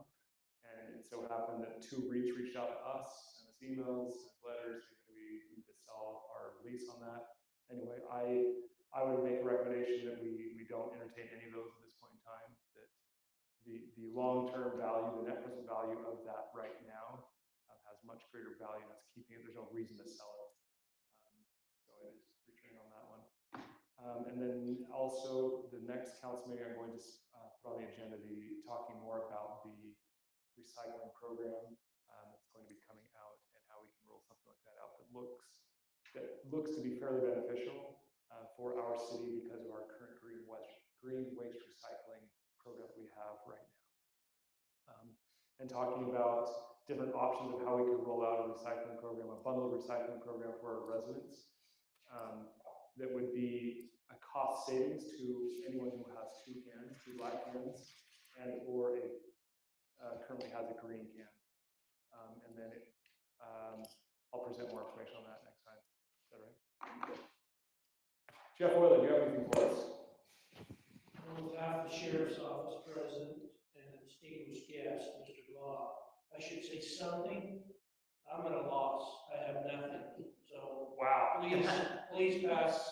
H: And it so happened that 2 REITs reached out to us, sent us emails, sent letters, saying that we need to sell our lease on that. Anyway, I would make a recommendation that we don't entertain any of those at this point in time, that the long-term value, the net present value of that right now has much greater value, and that's keeping it. There's no reason to sell it. So I just return on that one. And then also the next council meeting, I'm going to put on the agenda talking more about the recycling program that's going to be coming out, and how we can roll something like that out that looks to be fairly beneficial for our city because of our current green waste recycling program that we have right now. And talking about different options of how we could roll out a recycling program, a bundled recycling program for our residents that would be a cost savings to anyone who has 2 cans, 2 black cans, and or currently has a green can. And then I'll present more information on that next time. Is that right? Jeff Oiler, do you have anything for us?
T: On behalf of the Sheriff's Office President and distinguished guest, Mr. Law, I should say something. I'm at a loss. I have nothing. So
H: wow.
T: Please pass.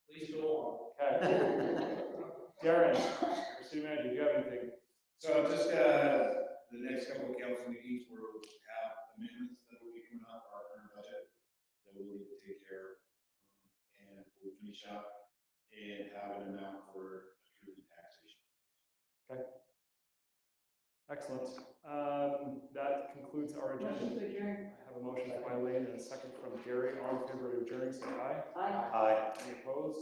T: Please go on.
H: Okay. Darren, our city manager, do you have anything?
S: So just the next couple of council meetings, we'll have amendments that will be coming up our current budget that we'll need to take care of, and we'll finish up and have an amount for true taxation.
H: Okay. Excellent. That concludes our agenda. I have a motion from Eileen and a second from Gary. All in favor of adjourning, say aye.
R: Aye.
H: Any opposed?